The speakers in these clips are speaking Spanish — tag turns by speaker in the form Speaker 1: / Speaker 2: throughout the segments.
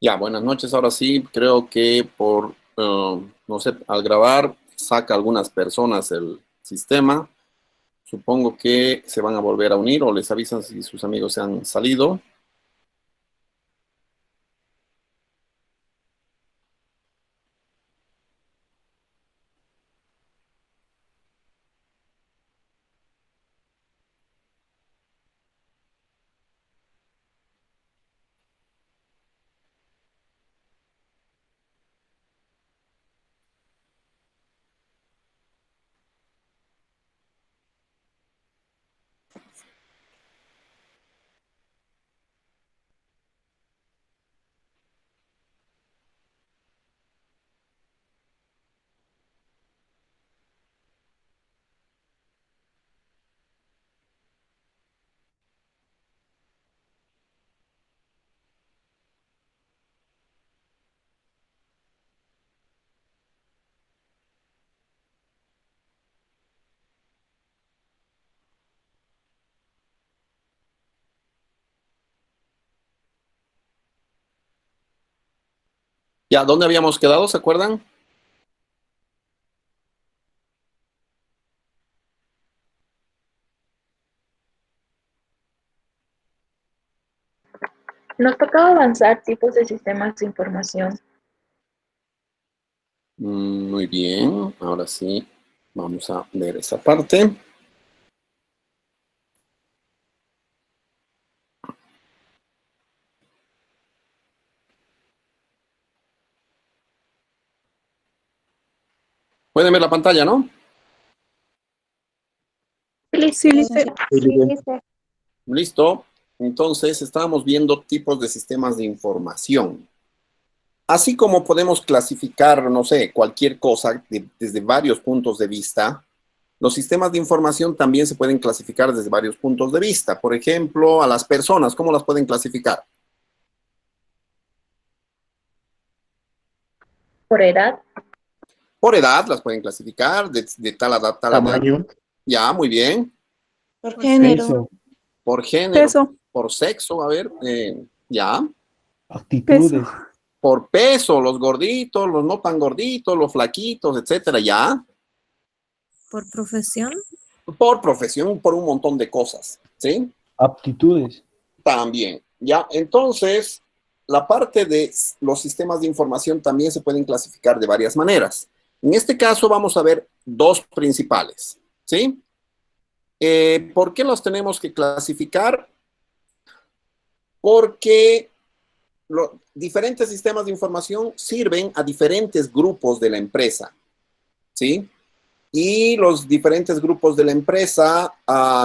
Speaker 1: Ya, buenas noches. Ahora sí, creo que no sé, al grabar saca algunas personas el sistema. Supongo que se van a volver a unir o les avisan si sus amigos se han salido. Ya, ¿dónde habíamos quedado? ¿Se acuerdan?
Speaker 2: Nos tocaba avanzar tipos de sistemas de información.
Speaker 1: Muy bien, ahora sí, vamos a ver esa parte. Pueden ver la pantalla, ¿no?
Speaker 2: Sí, listo.
Speaker 1: Listo. Entonces, estábamos viendo tipos de sistemas de información. Así como podemos clasificar, no sé, cualquier cosa desde varios puntos de vista, los sistemas de información también se pueden clasificar desde varios puntos de vista. Por ejemplo, a las personas, ¿cómo las pueden clasificar?
Speaker 2: Por edad,
Speaker 1: Por edad las pueden clasificar, de tal edad, tal edad.
Speaker 3: Tamaño,
Speaker 1: Ya, muy bien.
Speaker 4: Por género,
Speaker 3: peso,
Speaker 1: Por género,
Speaker 4: peso,
Speaker 1: por sexo, a ver, ya.
Speaker 4: peso,
Speaker 3: actitudes,
Speaker 1: Por peso, los gorditos, los no tan gorditos, los flaquitos, etcétera, ya.
Speaker 5: por profesión,
Speaker 1: Por profesión, por un montón de cosas, ¿sí?
Speaker 3: aptitudes,
Speaker 1: También, ¿ya? Entonces, la parte de los sistemas de información también se pueden clasificar de varias maneras. En este caso vamos a ver dos principales, ¿sí? ¿Por qué los tenemos que clasificar? Porque diferentes sistemas de información sirven a diferentes grupos de la empresa, ¿sí? Y los diferentes grupos de la empresa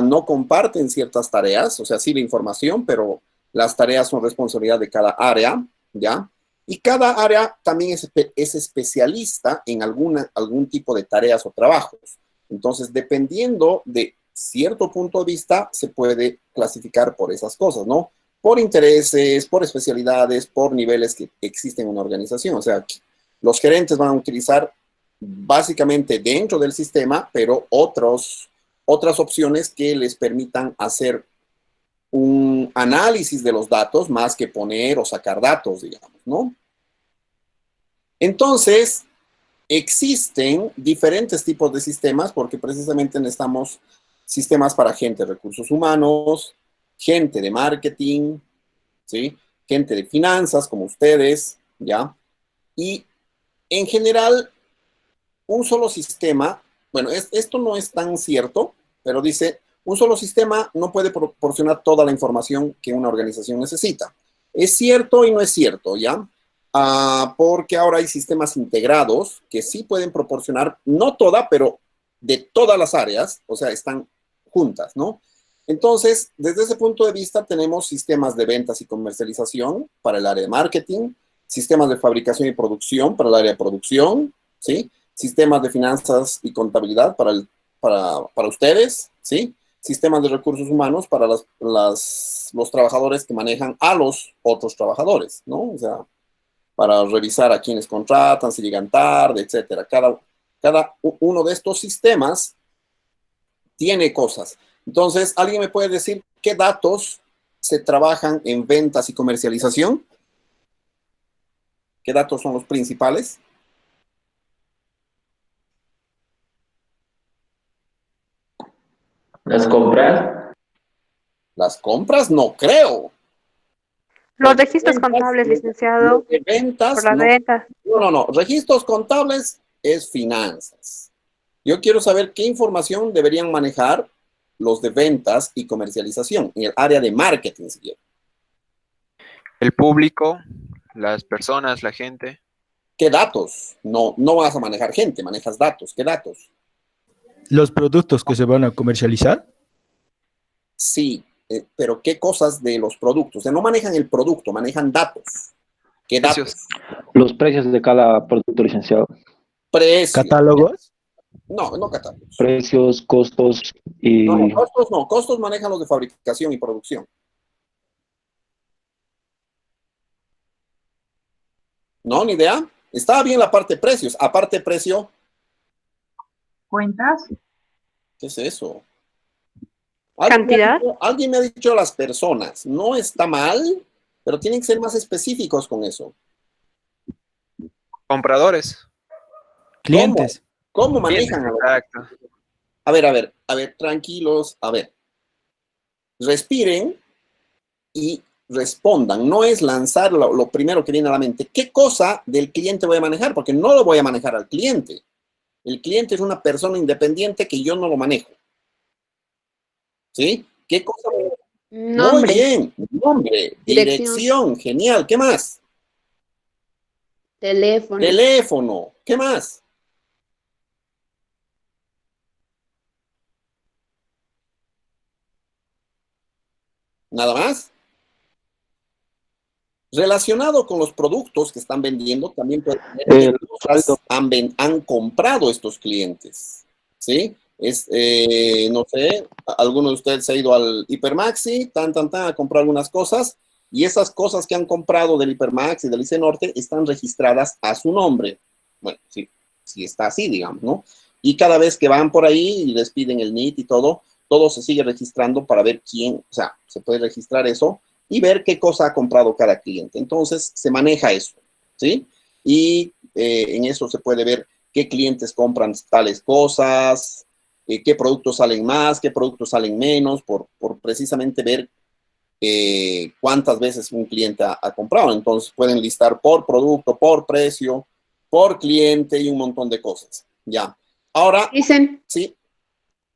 Speaker 1: no comparten ciertas tareas, o sea, sí la información, pero las tareas son responsabilidad de cada área, ¿ya? Y cada área también es especialista en algún tipo de tareas o trabajos. Entonces, dependiendo de cierto punto de vista, se puede clasificar por esas cosas, ¿no? Por intereses, por especialidades, por niveles que existen en una organización. O sea, los gerentes van a utilizar básicamente dentro del sistema, pero otras opciones que les permitan hacer un análisis de los datos más que poner o sacar datos, digamos, ¿no? Entonces, existen diferentes tipos de sistemas porque precisamente necesitamos sistemas para gente de recursos humanos, gente de marketing, ¿sí? Gente de finanzas como ustedes, ¿ya? Y en general, un solo sistema, bueno, esto no es tan cierto, pero dice, un solo sistema no puede proporcionar toda la información que una organización necesita. Es cierto y no es cierto, ¿ya? Porque ahora hay sistemas integrados que sí pueden proporcionar, no toda, pero de todas las áreas, o sea, están juntas, ¿no? Entonces, desde ese punto de vista, tenemos sistemas de ventas y comercialización para el área de marketing, sistemas de fabricación y producción para el área de producción, ¿sí? Sistemas de finanzas y contabilidad para ustedes, ¿sí? Sistemas de recursos humanos para los trabajadores que manejan a los otros trabajadores, ¿no? O sea, para revisar a quienes contratan, si llegan tarde, etcétera. Cada uno de estos sistemas tiene cosas. Entonces, ¿alguien me puede decir qué datos se trabajan en ventas y comercialización? ¿Qué datos son los principales?
Speaker 3: Las compras.
Speaker 1: Las compras, no creo.
Speaker 6: Los
Speaker 1: Los de
Speaker 6: registros
Speaker 1: ventas,
Speaker 6: contables,
Speaker 1: los
Speaker 6: licenciado,
Speaker 1: de ventas,
Speaker 6: por la
Speaker 1: no.
Speaker 6: venta.
Speaker 1: No. Registros contables es finanzas. Yo quiero saber qué información deberían manejar los de ventas y comercialización, en el área de marketing, si quieren.
Speaker 7: El público, las personas, la gente.
Speaker 1: ¿Qué datos? No vas a manejar gente, manejas datos. ¿Qué datos?
Speaker 4: Los productos que se van a comercializar.
Speaker 1: Sí, pero ¿qué cosas de los productos? O sea, no manejan el producto, manejan datos. ¿Qué datos?
Speaker 7: Precios.
Speaker 3: Los precios de cada producto, licenciado.
Speaker 1: Precio.
Speaker 4: Catálogos.
Speaker 1: No catálogos.
Speaker 3: Precios, costos y...
Speaker 1: Costos no. Costos manejan los de fabricación y producción. No, ni idea. Estaba bien la parte de precios. Aparte de precio,
Speaker 8: ¿Cuentas?
Speaker 1: ¿qué es eso?
Speaker 6: ¿Cantidad?
Speaker 1: Alguien me ha dicho las personas. No está mal, pero tienen que ser más específicos con eso.
Speaker 7: Compradores.
Speaker 4: Clientes.
Speaker 1: ¿Cómo manejan a los...
Speaker 7: Exacto.
Speaker 1: A ver, tranquilos. A ver. Respiren y respondan. No es lanzar lo primero que viene a la mente. ¿Qué cosa del cliente voy a manejar? Porque no lo voy a manejar al cliente. El cliente es una persona independiente que yo no lo manejo. ¿Sí? ¿Qué cosa? Muy bien. Nombre, dirección, genial. ¿Qué más? Teléfono. ¿Qué más? ¿Nada más? Relacionado con los productos que están vendiendo, también pueden ver qué cosas han comprado estos clientes. ¿Sí? No sé, alguno de ustedes se ha ido al Hipermaxi, a comprar algunas cosas, y esas cosas que han comprado del Hipermaxi, del ICE Norte, están registradas a su nombre. Bueno, sí, está así, digamos, ¿no? Y cada vez que van por ahí y les piden el NIT y todo se sigue registrando para ver quién, o sea, se puede registrar eso y ver qué cosa ha comprado cada cliente. Entonces, se maneja eso, ¿sí? Y en eso se puede ver qué clientes compran tales cosas, qué productos salen más, qué productos salen menos, por precisamente ver cuántas veces un cliente ha comprado. Entonces, pueden listar por producto, por precio, por cliente y un montón de cosas. Ya. Ahora,
Speaker 9: Dicen,
Speaker 1: sí.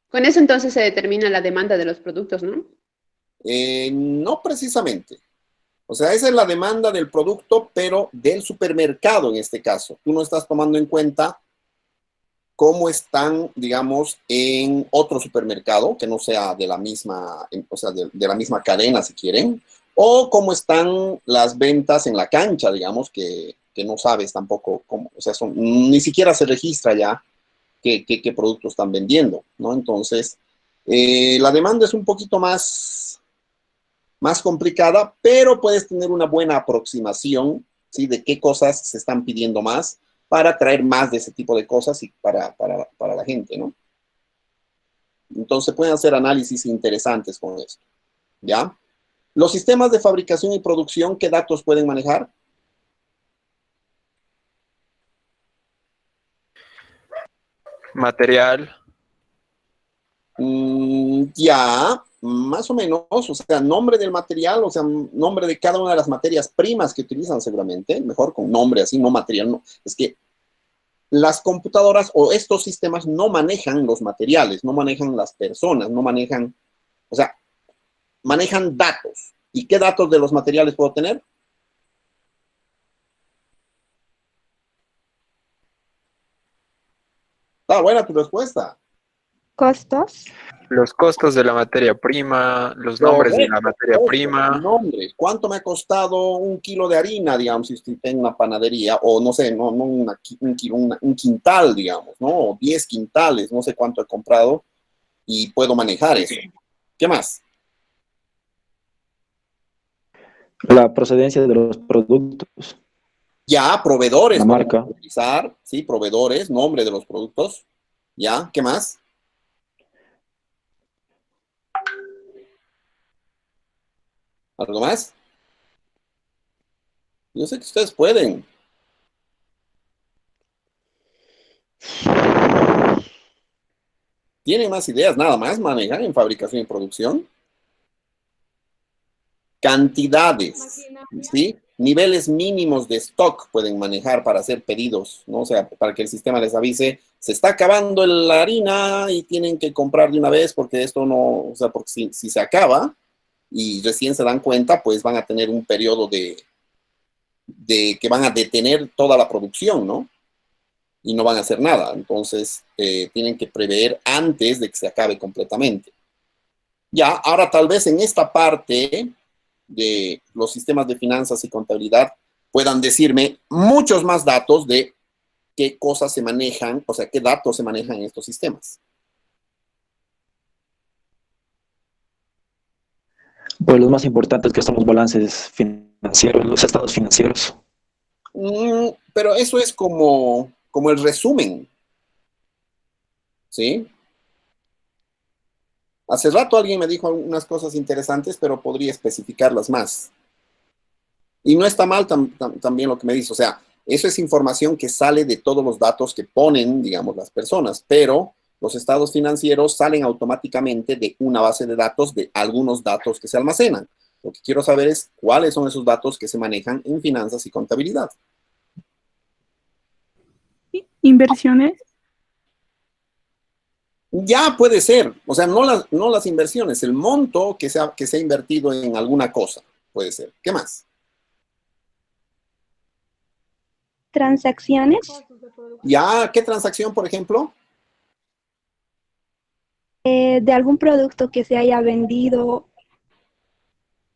Speaker 9: con eso entonces se determina la demanda de los productos, ¿no?
Speaker 1: No precisamente. O sea, esa es la demanda del producto, pero del supermercado en este caso. Tú no estás tomando en cuenta cómo están, digamos, en otro supermercado, que no sea de la misma, o sea, de la misma cadena, si quieren, o cómo están las ventas en la cancha, digamos, que no sabes tampoco cómo, o sea, ni siquiera se registra ya qué productos están vendiendo, ¿no? Entonces, la demanda es un poquito más complicada, pero puedes tener una buena aproximación, ¿sí? De qué cosas se están pidiendo más para traer más de ese tipo de cosas y para la gente, ¿no? Entonces pueden hacer análisis interesantes con esto, ¿ya? Los sistemas de fabricación y producción, ¿qué datos pueden manejar?
Speaker 7: Material.
Speaker 1: Ya, más o menos, o sea, nombre del material, o sea, nombre de cada una de las materias primas que utilizan seguramente, mejor con nombre así, no material, no. Es que las computadoras o estos sistemas no manejan los materiales, no manejan las personas, no manejan, o sea, manejan datos. ¿Y qué datos de los materiales puedo tener? Está buena tu respuesta.
Speaker 2: Costos.
Speaker 7: Los costos de la materia prima, los nombres de la materia prima.
Speaker 1: Nombres. ¿Cuánto me ha costado un kilo de harina, digamos, si estoy en una panadería? O no sé, no un kilo, un quintal, digamos, ¿no? O 10 quintales, no sé cuánto he comprado y puedo manejar eso. ¿Qué más?
Speaker 3: La procedencia de los productos.
Speaker 1: Ya, proveedores.
Speaker 3: La marca.
Speaker 1: Utilizar, sí, proveedores, nombre de los productos. Ya, ¿qué más? ¿Algo más? Yo sé que ustedes pueden. ¿Tienen más ideas? Nada más manejan en fabricación y producción. Cantidades, ¿sí? Niveles mínimos de stock pueden manejar para hacer pedidos, ¿no? O sea, para que el sistema les avise, se está acabando la harina y tienen que comprar de una vez porque esto no, o sea, porque si se acaba y recién se dan cuenta, pues van a tener un periodo de que van a detener toda la producción, ¿no? Y no van a hacer nada. Entonces, tienen que prever antes de que se acabe completamente. Ya, ahora tal vez en esta parte de los sistemas de finanzas y contabilidad puedan decirme muchos más datos de qué cosas se manejan, o sea, qué datos se manejan en estos sistemas.
Speaker 3: Pues los más importantes que son los balances financieros, los estados financieros.
Speaker 1: Pero eso es como el resumen, ¿sí? Hace rato alguien me dijo unas cosas interesantes, pero podría especificarlas más. Y no está mal también lo que me dice, o sea, eso es información que sale de todos los datos que ponen, digamos, las personas, pero los estados financieros salen automáticamente de una base de datos de algunos datos que se almacenan. Lo que quiero saber es cuáles son esos datos que se manejan en finanzas y contabilidad.
Speaker 8: ¿Inversiones?
Speaker 1: Ya puede ser, o sea, no las inversiones, el monto que se ha invertido en alguna cosa, puede ser. ¿Qué más?
Speaker 10: Transacciones
Speaker 1: Ya, ¿qué transacción, por ejemplo?
Speaker 10: de algún producto que se haya vendido.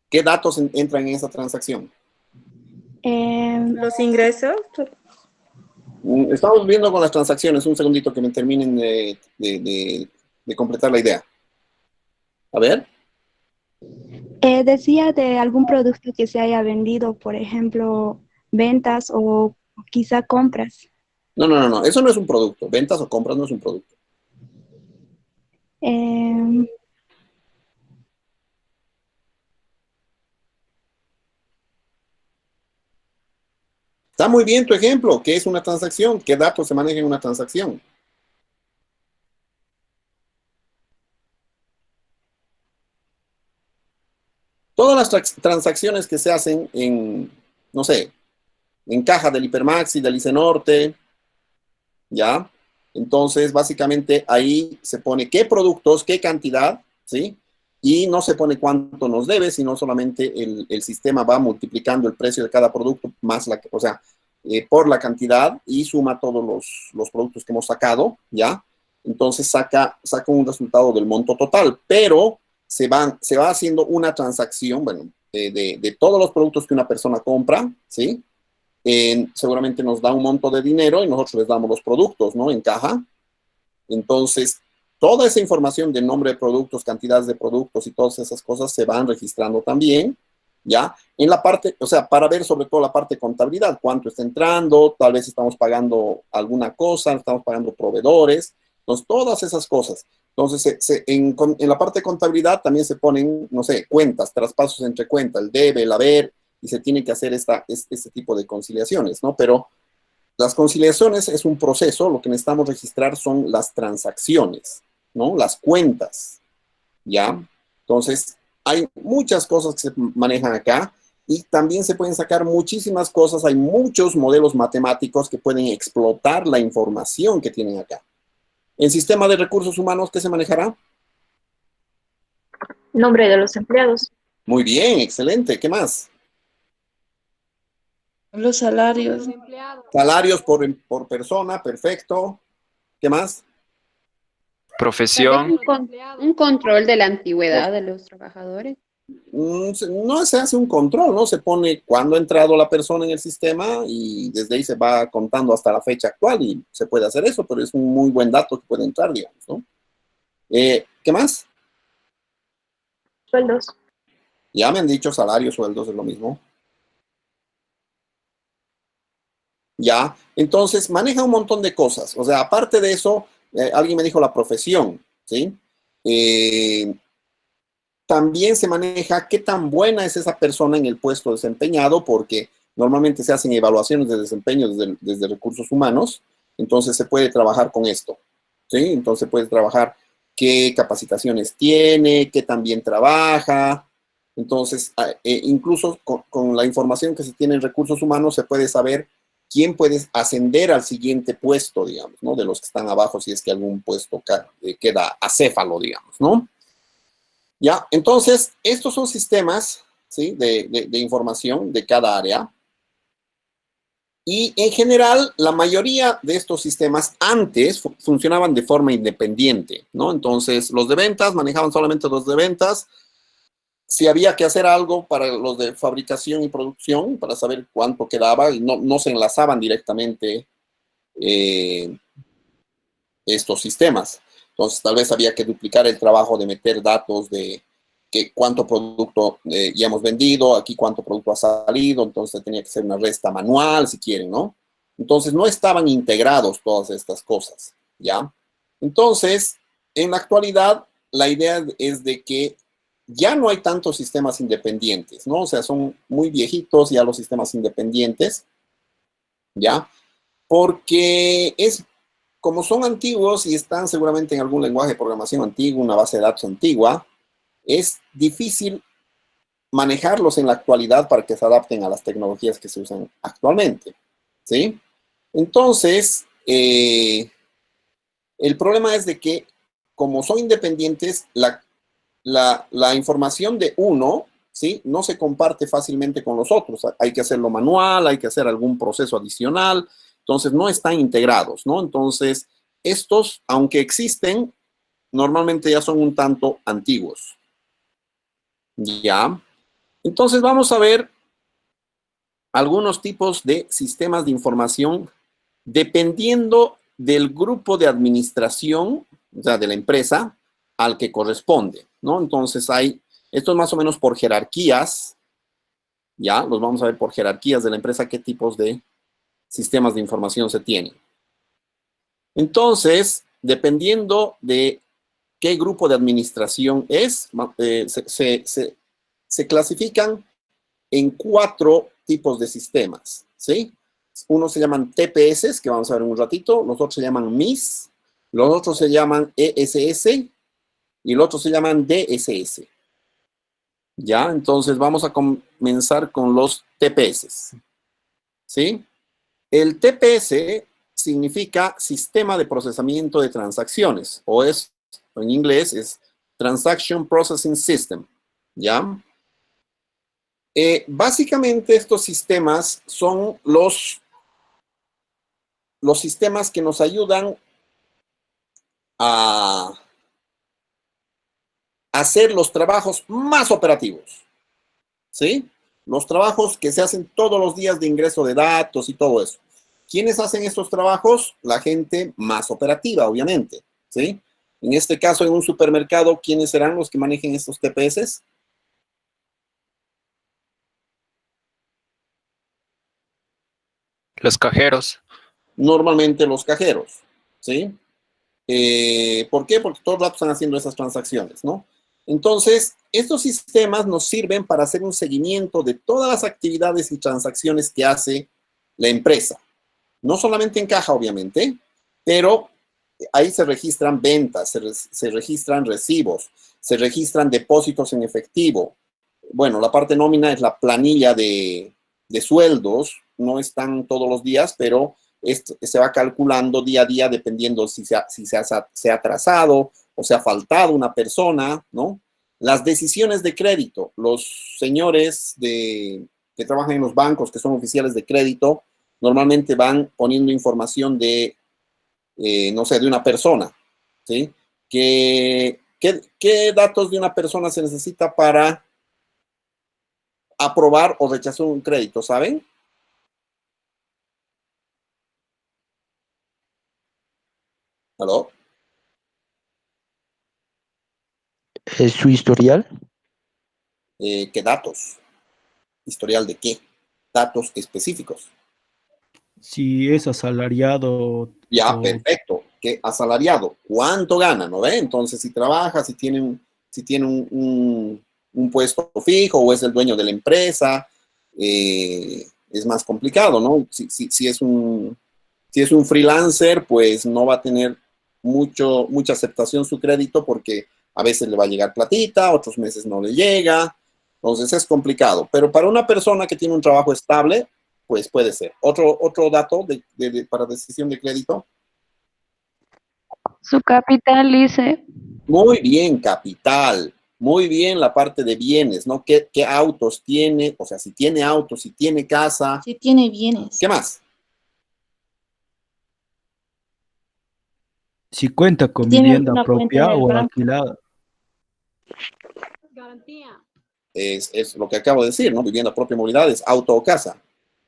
Speaker 1: ¿Qué datos entran en esa transacción?
Speaker 8: Los ingresos.
Speaker 1: Estamos viendo con las transacciones, un segundito que me terminen de completar la idea. A ver.
Speaker 10: Decía de algún producto que se haya vendido, por ejemplo, ventas o quizá compras.
Speaker 1: No, eso no es un producto. Ventas o compras no es un producto. Está muy bien tu ejemplo. ¿Qué es una transacción? ¿Qué datos se manejan en una transacción? Todas las transacciones que se hacen en, no sé, en caja del Hipermaxi, del Icenorte, ¿ya? Entonces, básicamente ahí se pone qué productos, qué cantidad, ¿sí? Y no se pone cuánto nos debe, sino solamente el sistema va multiplicando el precio de cada producto más por la cantidad y suma todos los productos que hemos sacado, ¿ya? Entonces saca un resultado del monto total, pero se va haciendo una transacción, bueno, de todos los productos que una persona compra, ¿sí? Seguramente nos da un monto de dinero y nosotros les damos los productos, ¿no? En caja. Entonces, toda esa información de nombre de productos, cantidades de productos y todas esas cosas se van registrando también, ¿ya? En la parte, o sea, para ver sobre todo la parte de contabilidad, cuánto está entrando, tal vez estamos pagando alguna cosa, estamos pagando proveedores, entonces todas esas cosas. Entonces, en la parte de contabilidad también se ponen, no sé, cuentas, traspasos entre cuentas, el debe, el haber, y se tiene que hacer este tipo de conciliaciones, ¿no? Pero las conciliaciones es un proceso, lo que necesitamos registrar son las transacciones, ¿no? Las cuentas, ¿ya? Entonces, hay muchas cosas que se manejan acá y también se pueden sacar muchísimas cosas, hay muchos modelos matemáticos que pueden explotar la información que tienen acá. ¿En sistema de recursos humanos qué se manejará?
Speaker 2: Nombre de los empleados.
Speaker 1: Muy bien, excelente. ¿Qué más?
Speaker 8: Los salarios.
Speaker 1: Salarios por persona, perfecto. ¿Qué más?
Speaker 7: Profesión.
Speaker 9: Un control de la antigüedad de los trabajadores.
Speaker 1: No se hace un control, ¿no? Se pone cuándo ha entrado la persona en el sistema y desde ahí se va contando hasta la fecha actual y se puede hacer eso, pero es un muy buen dato que puede entrar, digamos, ¿no? ¿Qué más?
Speaker 2: Sueldos.
Speaker 1: Ya me han dicho salarios, sueldos, es lo mismo. Ya, entonces maneja un montón de cosas. O sea, aparte de eso, alguien me dijo la profesión, ¿sí? También se maneja qué tan buena es esa persona en el puesto desempeñado, porque normalmente se hacen evaluaciones de desempeño desde recursos humanos, entonces se puede trabajar con esto, ¿sí? Entonces puedes trabajar qué capacitaciones tiene, qué tan bien trabaja. Entonces, incluso con la información que se tiene en recursos humanos se puede saber quién puede ascender al siguiente puesto, digamos, ¿no? De los que están abajo, si es que algún puesto queda acéfalo, digamos, ¿no? Ya, entonces, estos son sistemas, ¿sí? de información de cada área. Y en general, la mayoría de estos sistemas antes funcionaban de forma independiente, ¿no? Entonces, los de ventas manejaban solamente los de ventas. Si había que hacer algo para los de fabricación y producción, para saber cuánto quedaba, y no se enlazaban directamente estos sistemas. Entonces, tal vez había que duplicar el trabajo de meter datos de cuánto producto ya hemos vendido, aquí cuánto producto ha salido, entonces tenía que ser una resta manual, si quieren, ¿no? Entonces, no estaban integrados todas estas cosas, ¿ya? Entonces, en la actualidad, la idea es de que ya no hay tantos sistemas independientes, ¿no? O sea, son muy viejitos ya los sistemas independientes, ¿ya? Porque como son antiguos y están seguramente en algún lenguaje de programación antiguo, una base de datos antigua, es difícil manejarlos en la actualidad para que se adapten a las tecnologías que se usan actualmente, ¿sí? Entonces, el problema es de que como son independientes, la información de uno, ¿sí? No se comparte fácilmente con los otros. Hay que hacerlo manual, hay que hacer algún proceso adicional, entonces no están integrados, ¿no? Entonces, estos, aunque existen, normalmente ya son un tanto antiguos. ¿Ya? Entonces vamos a ver algunos tipos de sistemas de información dependiendo del grupo de administración, o sea, de la empresa al que corresponde, ¿no? Entonces esto es más o menos por jerarquías, ¿ya? Los vamos a ver por jerarquías de la empresa, qué tipos de sistemas de información se tienen. Entonces, dependiendo de qué grupo de administración es, se clasifican en 4 tipos de sistemas, ¿sí? Unos se llaman TPS, que vamos a ver en un ratito, los otros se llaman MIS, los otros se llaman ESS y los otros se llaman DSS. ¿Ya? Entonces vamos a comenzar con los TPS, ¿sí? El TPS significa Sistema de Procesamiento de Transacciones, o en inglés es Transaction Processing System, ¿ya? Básicamente estos sistemas son los sistemas que nos ayudan a hacer los trabajos más operativos, ¿sí? Los trabajos que se hacen todos los días de ingreso de datos y todo eso. ¿Quiénes hacen estos trabajos? La gente más operativa, obviamente, ¿sí? En este caso, en un supermercado, ¿quiénes serán los que manejen estos TPS?
Speaker 7: Los cajeros.
Speaker 1: Normalmente los cajeros, ¿sí? ¿Por qué? Porque todo el rato están haciendo esas transacciones, ¿no? Entonces, estos sistemas nos sirven para hacer un seguimiento de todas las actividades y transacciones que hace la empresa. No solamente en caja, obviamente, pero ahí se registran ventas, se registran recibos, se registran depósitos en efectivo. Bueno, la parte nómina es la planilla de sueldos, no están todos los días, pero se va calculando día a día dependiendo si se ha atrasado o se ha faltado una persona, ¿no? Las decisiones de crédito, los señores que trabajan en los bancos, que son oficiales de crédito, normalmente van poniendo información de, no sé, de una persona, ¿sí? ¿Qué datos de una persona se necesita para aprobar o rechazar un crédito, saben? ¿Aló?
Speaker 3: ¿Es su historial?
Speaker 1: ¿Qué datos? ¿Historial de qué? Datos específicos.
Speaker 4: Si es asalariado.
Speaker 1: Ya, perfecto. ¿Qué asalariado? ¿Cuánto gana? ¿No ve? Entonces, si trabaja, si tiene un puesto fijo o es el dueño de la empresa, es más complicado, ¿no? Si es un freelancer, pues no va a tener mucha aceptación su crédito porque a veces le va a llegar platita, otros meses no le llega, entonces es complicado. Pero para una persona que tiene un trabajo estable, pues puede ser. Otro dato para decisión de crédito.
Speaker 6: Su capital dice.
Speaker 1: Muy bien, capital. Muy bien la parte de bienes, ¿no? ¿Qué autos tiene? O sea, si tiene autos, si tiene casa.
Speaker 8: Si tiene bienes.
Speaker 1: ¿Qué más?
Speaker 4: Si cuenta con
Speaker 8: Tiene
Speaker 4: vivienda
Speaker 8: una cuenta
Speaker 4: propia
Speaker 8: en el
Speaker 4: o
Speaker 8: banco.
Speaker 4: alquilada.
Speaker 6: Garantía.
Speaker 1: Es lo que acabo de decir, ¿no? Vivienda propia, movilidad, es auto o casa.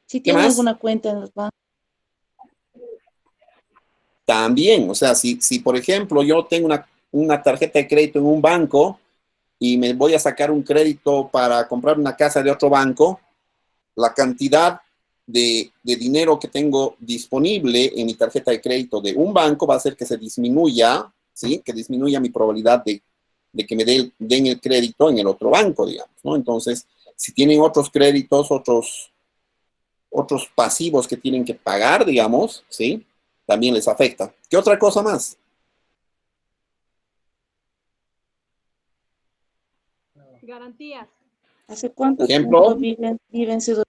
Speaker 8: Si
Speaker 1: ¿Qué
Speaker 8: tiene
Speaker 1: más?
Speaker 8: alguna cuenta en los bancos.
Speaker 1: También, o sea, si por ejemplo yo tengo una tarjeta de crédito en un banco y me voy a sacar un crédito para comprar una casa de otro banco, la cantidad de dinero que tengo disponible en mi tarjeta de crédito de un banco va a hacer que se disminuya, ¿sí? Que disminuya mi probabilidad de que me den el crédito en el otro banco, digamos, ¿no? Entonces, si tienen otros créditos, otros pasivos que tienen que pagar, digamos, ¿sí? También les afecta. ¿Qué otra cosa más?
Speaker 6: Garantías.
Speaker 8: ¿Hace cuánto
Speaker 1: Ejemplo.
Speaker 8: tiempo viven su...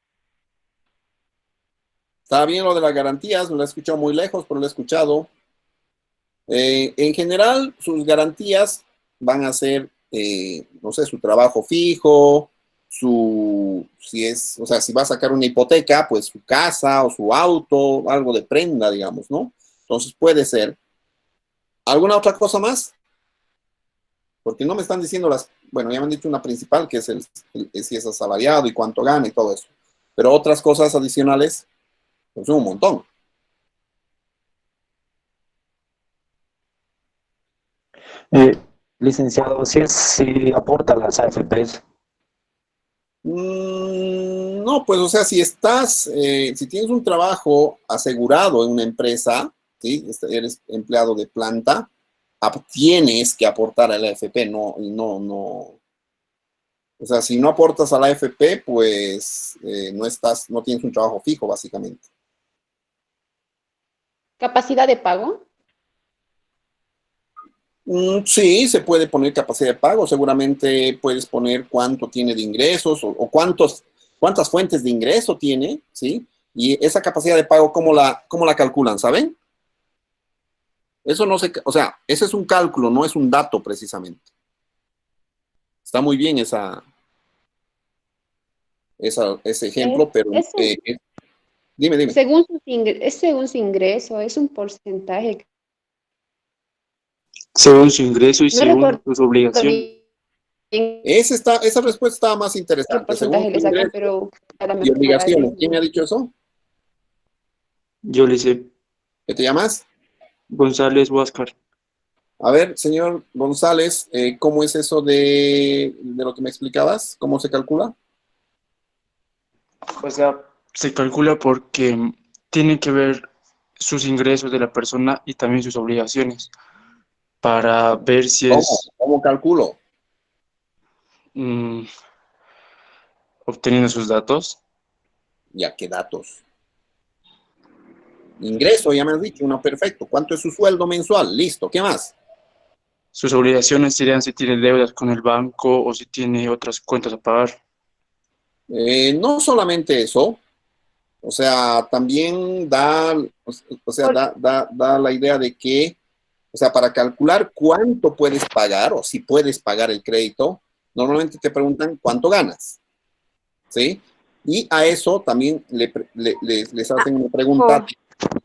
Speaker 1: Está bien lo de las garantías, no lo he escuchado muy lejos, pero lo he escuchado. En general, sus garantías van a ser, no sé, su trabajo fijo, o sea, si va a sacar una hipoteca, pues su casa o su auto, algo de prenda, digamos, ¿no? Entonces puede ser. ¿Alguna otra cosa más? Porque no me están diciendo bueno, ya me han dicho una principal, que es si es asalariado y cuánto gana y todo eso. Pero otras cosas adicionales, pues son un montón.
Speaker 3: Licenciado, si aporta las AFPs.
Speaker 1: No, pues, o sea, si tienes un trabajo asegurado en una empresa, ¿sí? Eres empleado de planta, tienes que aportar a la AFP, no. O sea, si no aportas a la AFP, pues no tienes un trabajo fijo, básicamente.
Speaker 9: ¿Capacidad de pago?
Speaker 1: Sí, se puede poner capacidad de pago. Seguramente puedes poner cuánto tiene de ingresos o cuántas fuentes de ingreso tiene, ¿sí? Y esa capacidad de pago, ¿cómo la calculan, saben? Eso no o sea, ese es un cálculo, no es un dato precisamente. Está muy bien ese ejemplo, pero dime.
Speaker 9: Es según su ingreso, es un porcentaje.
Speaker 3: Según su ingreso y
Speaker 9: No
Speaker 3: según
Speaker 9: recuerdo
Speaker 3: sus obligaciones.
Speaker 9: bien
Speaker 1: esa respuesta estaba más
Speaker 9: qué
Speaker 1: interesante. Según
Speaker 9: porcentaje
Speaker 1: tu
Speaker 9: le sacan,
Speaker 1: ingreso
Speaker 9: pero ahora me
Speaker 1: y
Speaker 9: podrá
Speaker 1: obligaciones. ¿Quién me ha
Speaker 9: decir.
Speaker 1: dicho eso?
Speaker 3: Yo le sé,
Speaker 1: ¿Qué te llamas?
Speaker 3: González Huáscar.
Speaker 1: A ver, señor González, ¿cómo es eso de lo que me explicabas? ¿Cómo se calcula?
Speaker 11: O sea, se calcula porque tiene que ver sus ingresos de la persona y también sus obligaciones para ver si es
Speaker 1: ¿Cómo calculo?
Speaker 11: mm, obteniendo sus datos.
Speaker 1: Ya, ¿qué datos? Ingreso, ya me has dicho, no, perfecto. ¿Cuánto es su sueldo mensual? Listo, ¿qué más?
Speaker 11: Sus obligaciones serían si tiene deudas con el banco o si tiene otras cuentas a pagar.
Speaker 1: No solamente eso, o sea, también da la idea de que, o sea, para calcular cuánto puedes pagar o si puedes pagar el crédito, normalmente te preguntan cuánto ganas, ¿sí? Y a eso también les hacen una pregunta,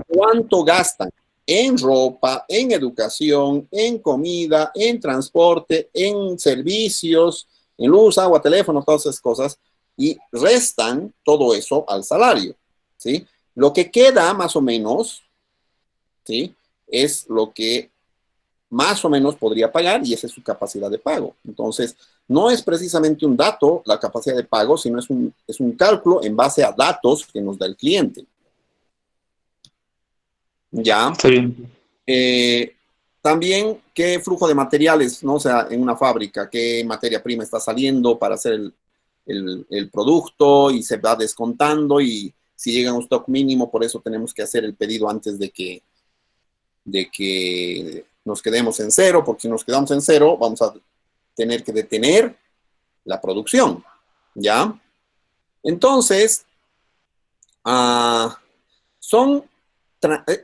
Speaker 1: ¿cuánto gastan en ropa, en educación, en comida, en transporte, en servicios, en luz, agua, teléfono, todas esas cosas? Y restan todo eso al salario, ¿sí? Lo que queda más o menos, ¿sí? Es lo que más o menos podría pagar y esa es su capacidad de pago. Entonces, no es precisamente un dato la capacidad de pago, sino es un cálculo en base a datos que nos da el cliente. Ya.
Speaker 11: Está bien.
Speaker 1: También, ¿qué flujo de materiales, no? O sea, en una fábrica, qué materia prima está saliendo para hacer el producto y se va descontando y si llega a un stock mínimo, por eso tenemos que hacer el pedido antes de que de que nos quedemos en cero, porque si nos quedamos en cero, vamos a tener que detener la producción, ¿ya? Entonces,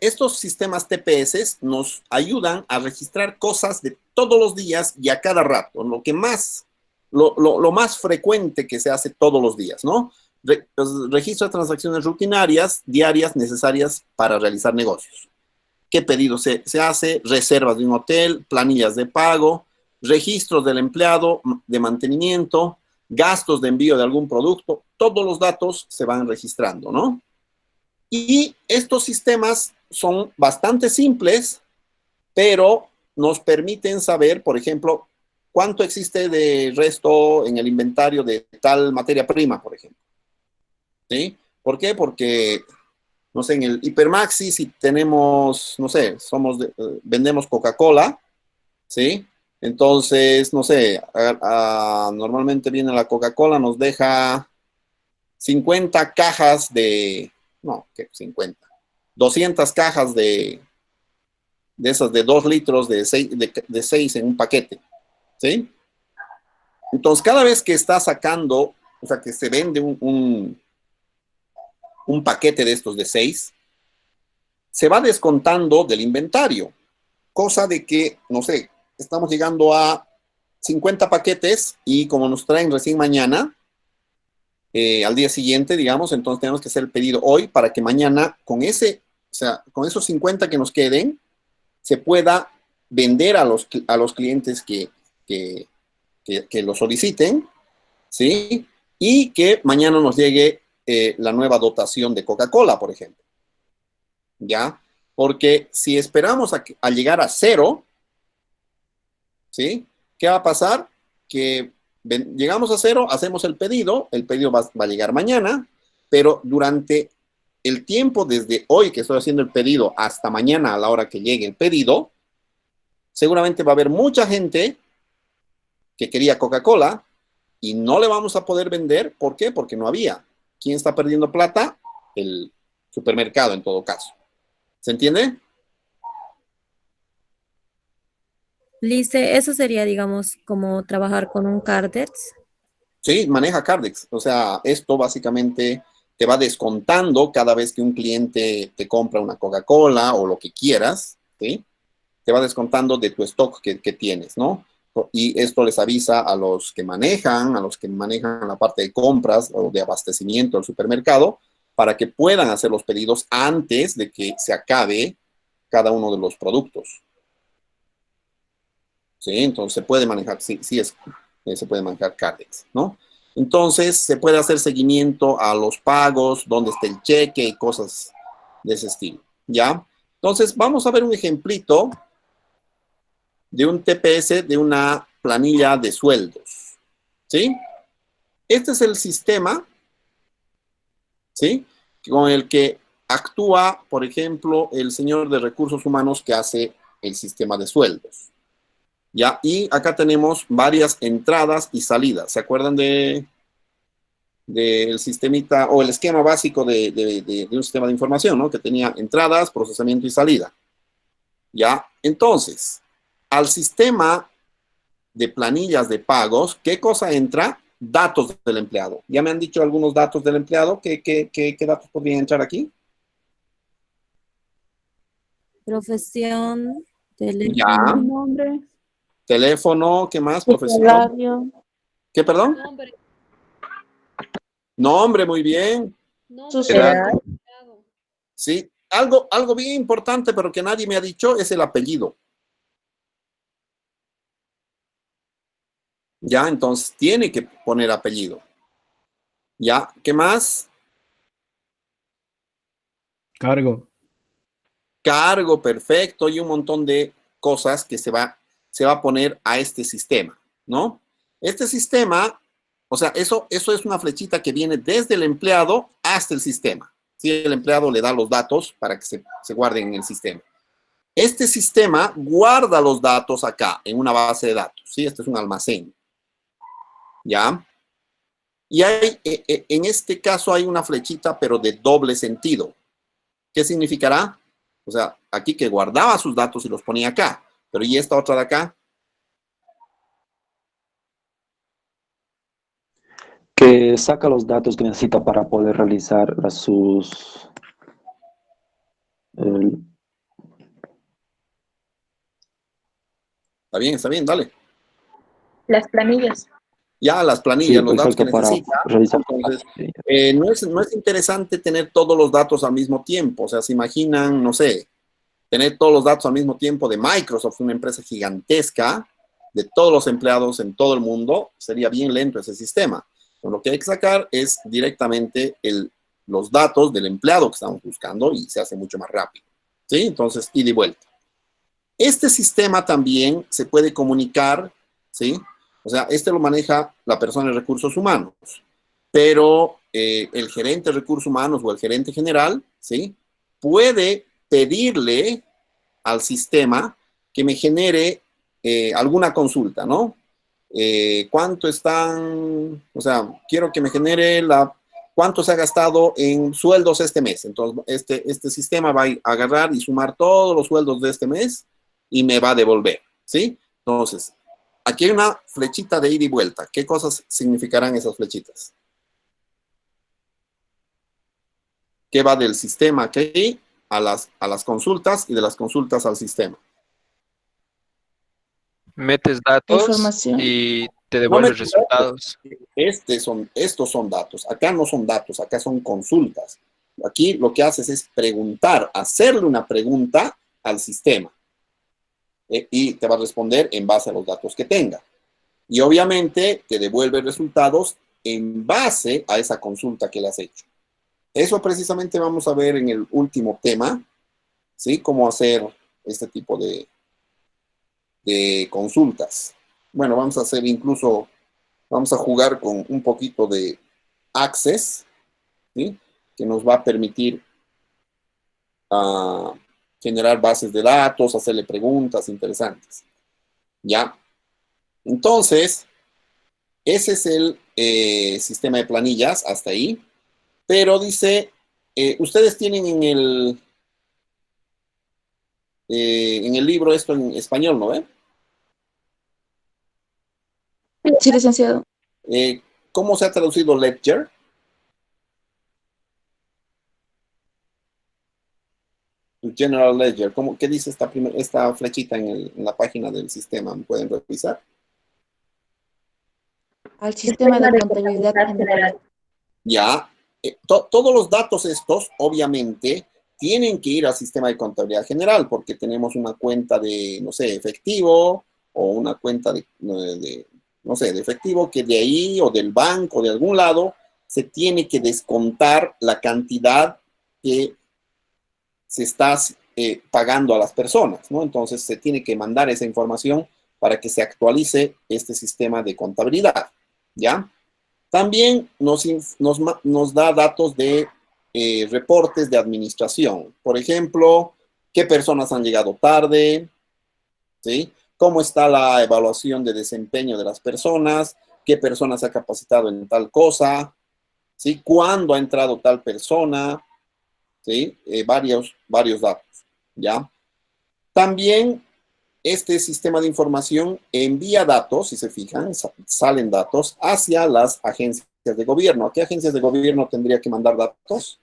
Speaker 1: estos sistemas TPS nos ayudan a registrar cosas de todos los días y a cada rato, lo más frecuente que se hace todos los días, ¿no? Registro de transacciones rutinarias, diarias, necesarias para realizar negocios. ¿Qué pedido se hace? Reservas de un hotel, planillas de pago, registros del empleado, de mantenimiento, gastos de envío de algún producto, todos los datos se van registrando, ¿no? Y estos sistemas son bastante simples, pero nos permiten saber, por ejemplo, cuánto existe de resto en el inventario de tal materia prima, por ejemplo. ¿Sí? ¿Por qué? Porque, no sé, en el Hipermaxi, si tenemos, no sé, vendemos Coca-Cola, ¿sí? Entonces, no sé, normalmente viene la Coca-Cola, nos deja 50 cajas de, no, ¿qué? 50, 200 cajas de esas de 2 litros de 6 en un paquete, ¿sí? Entonces, cada vez que está sacando, o sea, que se vende un paquete de estos de 6, se va descontando del inventario, cosa de que, no sé, estamos llegando a 50 paquetes y como nos traen recién mañana, al día siguiente, digamos, entonces tenemos que hacer el pedido hoy para que mañana con con esos 50 que nos queden, se pueda vender a los clientes que lo soliciten, ¿sí? Y que mañana nos llegue la nueva dotación de Coca-Cola, por ejemplo. ¿Ya? Porque si esperamos a llegar a 0, ¿sí? ¿Qué va a pasar? Que llegamos a 0, hacemos el pedido va a llegar mañana, pero durante el tiempo desde hoy que estoy haciendo el pedido hasta mañana a la hora que llegue el pedido, seguramente va a haber mucha gente que quería Coca-Cola y no le vamos a poder vender. ¿Por qué? Porque no había. ¿Quién está perdiendo plata? El supermercado, en todo caso. ¿Se entiende?
Speaker 5: Lice, eso sería, digamos, como trabajar con un Cardex.
Speaker 1: Sí, maneja Cardex. O sea, esto básicamente te va descontando cada vez que un cliente te compra una Coca-Cola o lo que quieras, ¿sí? Te va descontando de tu stock que tienes, ¿no? Y esto les avisa a los que manejan la parte de compras o de abastecimiento del supermercado, para que puedan hacer los pedidos antes de que se acabe cada uno de los productos. ¿Sí? Entonces se puede manejar, se puede manejar Cardex, ¿no? Entonces se puede hacer seguimiento a los pagos, dónde está el cheque y cosas de ese estilo, ¿ya? Entonces vamos a ver un ejemplito de un TPS de una planilla de sueldos, ¿sí? Este es el sistema, ¿sí? Con el que actúa, por ejemplo, el señor de recursos humanos que hace el sistema de sueldos, ¿ya? Y acá tenemos varias entradas y salidas. ¿Se acuerdan del sistemita o el esquema básico de un sistema de información, ¿no? Que tenía entradas, procesamiento y salida, ¿ya? Entonces, al sistema de planillas de pagos, ¿qué cosa entra? Datos del empleado. Ya me han dicho algunos datos del empleado. ¿Qué datos podrían entrar aquí?
Speaker 5: Profesión,
Speaker 1: Ya.
Speaker 8: Nombre,
Speaker 1: Teléfono, ¿qué más? Profesión.
Speaker 8: salario,
Speaker 1: ¿Qué, perdón?
Speaker 6: Nombre.
Speaker 1: Nombre, muy bien.
Speaker 8: sociedad,
Speaker 1: Sí. Algo bien importante, pero que nadie me ha dicho, es el apellido. Ya, entonces tiene que poner apellido. Ya, ¿qué más?
Speaker 4: Cargo.
Speaker 1: Cargo, perfecto, y un montón de cosas que se va a poner a este sistema, ¿no? Este sistema, o sea, eso es una flechita que viene desde el empleado hasta el sistema. ¿Sí? El empleado le da los datos para que se guarden en el sistema. Este sistema guarda los datos acá, en una base de datos, ¿sí? Este es un almacén. ¿Ya? Y en este caso hay una flechita, pero de doble sentido. ¿Qué significará? O sea, aquí que guardaba sus datos y los ponía acá. Pero ¿y esta otra de acá?
Speaker 3: Que saca los datos que necesita para poder realizar el-
Speaker 1: Está bien, dale.
Speaker 2: Las planillas.
Speaker 1: Ya las
Speaker 3: sí,
Speaker 1: planillas, los datos que
Speaker 3: exacto, para
Speaker 1: necesita.
Speaker 3: realizar.
Speaker 1: Entonces, no es interesante tener todos los datos al mismo tiempo. O sea, se imaginan, no sé, tener todos los datos al mismo tiempo de Microsoft, una empresa gigantesca, de todos los empleados en todo el mundo, sería bien lento ese sistema. Lo que hay que sacar es directamente los datos del empleado que estamos buscando y se hace mucho más rápido. ¿Sí? Entonces, ida y vuelta. Este sistema también se puede comunicar, ¿sí? O sea, este lo maneja la persona de recursos humanos, pero el gerente de recursos humanos o el gerente general, ¿sí? Puede pedirle al sistema que me genere alguna consulta, ¿no? ¿Cuánto están? O sea, quiero que me genere cuánto se ha gastado en sueldos este mes. Entonces, este sistema va a agarrar y sumar todos los sueldos de este mes y me va a devolver, ¿sí? Entonces, aquí hay una flechita de ida y vuelta. ¿Qué cosas significarán esas flechitas? ¿Qué va del sistema aquí a las consultas y de las consultas al sistema?
Speaker 7: Metes datos
Speaker 8: Información.
Speaker 7: y te
Speaker 1: No
Speaker 7: devuelve
Speaker 1: me-
Speaker 7: resultados.
Speaker 1: Estos son datos. Acá no son datos, acá son consultas. Aquí lo que haces es preguntar, hacerle una pregunta al sistema. Y te va a responder en base a los datos que tenga. Y obviamente te devuelve resultados en base a esa consulta que le has hecho. Eso precisamente vamos a ver en el último tema, ¿sí? Cómo hacer este tipo de consultas. Bueno, vamos a hacer incluso, vamos a jugar con un poquito de Access, ¿sí? Que nos va a permitir generar bases de datos, hacerle preguntas interesantes. ¿Ya? Entonces, ese es el sistema de planillas hasta ahí. Pero dice, ustedes tienen en el libro esto en español, ¿no ven?
Speaker 8: Sí, licenciado.
Speaker 1: ¿Cómo se ha traducido ledger? General Ledger. ¿Qué dice esta flechita en la página del sistema? ¿Me pueden revisar?
Speaker 8: Al sistema de contabilidad general.
Speaker 1: Ya. Todos los datos estos, obviamente, tienen que ir al sistema de contabilidad general porque tenemos una cuenta de, no sé, efectivo o una cuenta no sé, de efectivo que de ahí o del banco, de algún lado, se tiene que descontar la cantidad que se está pagando a las personas, ¿no? Entonces se tiene que mandar esa información para que se actualice este sistema de contabilidad, ¿ya? También nos da datos de reportes de administración. Por ejemplo, qué personas han llegado tarde, ¿sí? Cómo está la evaluación de desempeño de las personas, qué persona se ha capacitado en tal cosa, ¿sí? Cuándo ha entrado tal persona, ¿sí? Varios datos, ¿ya? También este sistema de información envía datos, si se fijan, salen datos hacia las agencias de gobierno. ¿A qué agencias de gobierno tendría que mandar datos?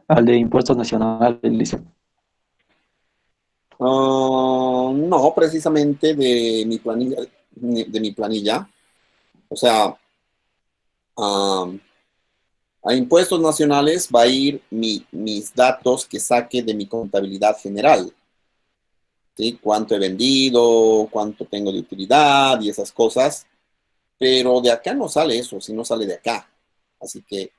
Speaker 3: Al de impuestos nacionales, dice.
Speaker 1: No, precisamente de mi planilla. O sea, a impuestos nacionales va a ir mis datos que saque de mi contabilidad general. ¿Sí? Cuánto he vendido, cuánto tengo de utilidad y esas cosas. Pero de acá no sale eso, sino sale de acá. Así que,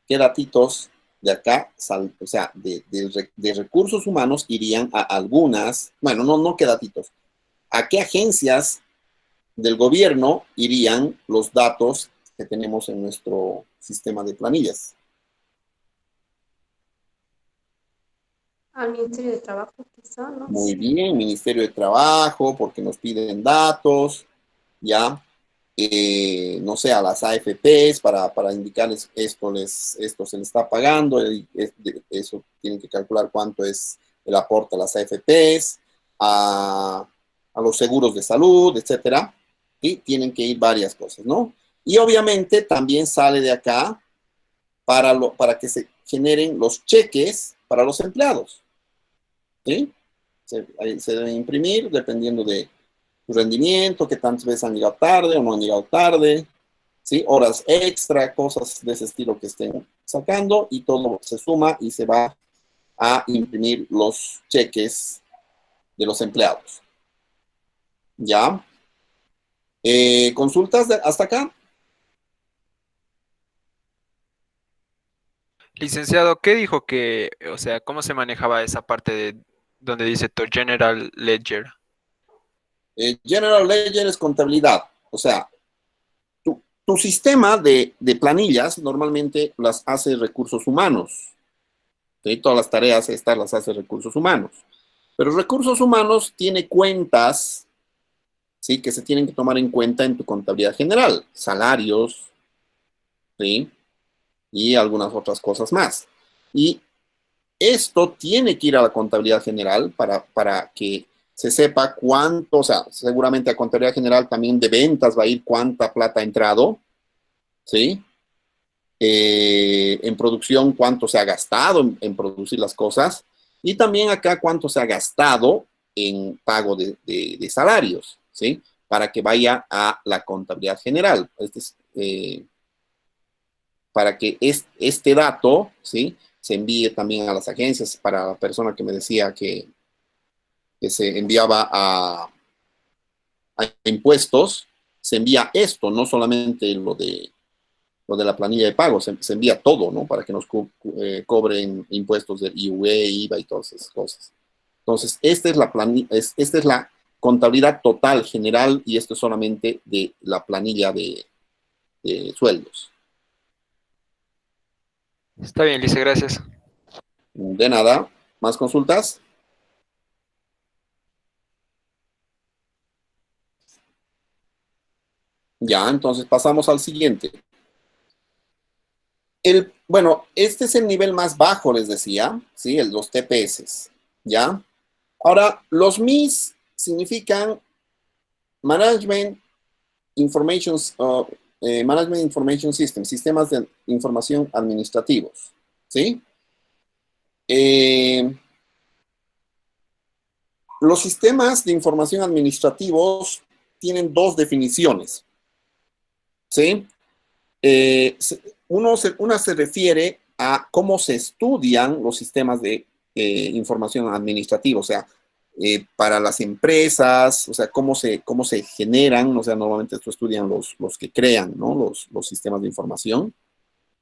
Speaker 1: ¿qué datitos de acá, o sea, de recursos humanos irían a algunas, bueno, no qué datitos, a qué agencias del gobierno irían los datos que tenemos en nuestro sistema de planillas?
Speaker 9: Al Ministerio de Trabajo, quizá, ¿no?
Speaker 1: Muy bien, Ministerio de Trabajo, porque nos piden datos, ¿ya? no sé, a las AFPs para indicarles esto se les está pagando, eso tienen que calcular cuánto es el aporte a las AFPs, a los seguros de salud, etcétera, y tienen que ir varias cosas, ¿no? Y obviamente también sale de acá para que se generen los cheques para los empleados, ¿sí? Se deben imprimir dependiendo de su rendimiento, que tantas veces han llegado tarde o no han llegado tarde, ¿sí? Horas extra, cosas de ese estilo que estén sacando, y todo se suma y se va a imprimir los cheques de los empleados. ¿Ya? ¿Consultas hasta acá?
Speaker 7: Licenciado, ¿qué dijo que, o sea, cómo se manejaba esa parte de donde dice tu General Ledger?
Speaker 1: General Ledger es contabilidad. O sea, tu sistema de planillas normalmente las hace recursos humanos. ¿Sí? Todas las tareas estas las hace recursos humanos. Pero recursos humanos tiene cuentas, ¿sí? Que se tienen que tomar en cuenta en tu contabilidad general. Salarios, ¿sí? Y algunas otras cosas más. Y esto tiene que ir a la contabilidad general para que se sepa cuánto, o sea, seguramente a contabilidad general también de ventas va a ir cuánta plata ha entrado, ¿sí? En producción cuánto se ha gastado en producir las cosas, y también acá cuánto se ha gastado en pago de salarios, ¿sí? Para que vaya a la contabilidad general. Para que este dato, ¿sí? Se envíe también a las agencias. Para la persona que me decía que se enviaba a impuestos, se envía esto, no solamente lo de la planilla de pago, se envía todo, ¿no? Para que nos cobren impuestos del IUE, IVA y todas esas cosas. Entonces, esta es la contabilidad total general, y esto es solamente de la planilla de sueldos.
Speaker 7: Está bien, Lice, gracias.
Speaker 1: De nada. ¿Más consultas? Ya, entonces pasamos al siguiente. Bueno, este es el nivel más bajo, les decía, ¿sí? Los TPS, ¿ya? Ahora, los MIS significan Management Information System, sistemas de información administrativos, ¿sí? Los sistemas de información administrativos tienen dos definiciones, ¿sí? Una se refiere a cómo se estudian los sistemas de información administrativa, o sea, para las empresas, o sea, cómo se generan, o sea, normalmente esto estudian los que crean, ¿no? Los sistemas de información,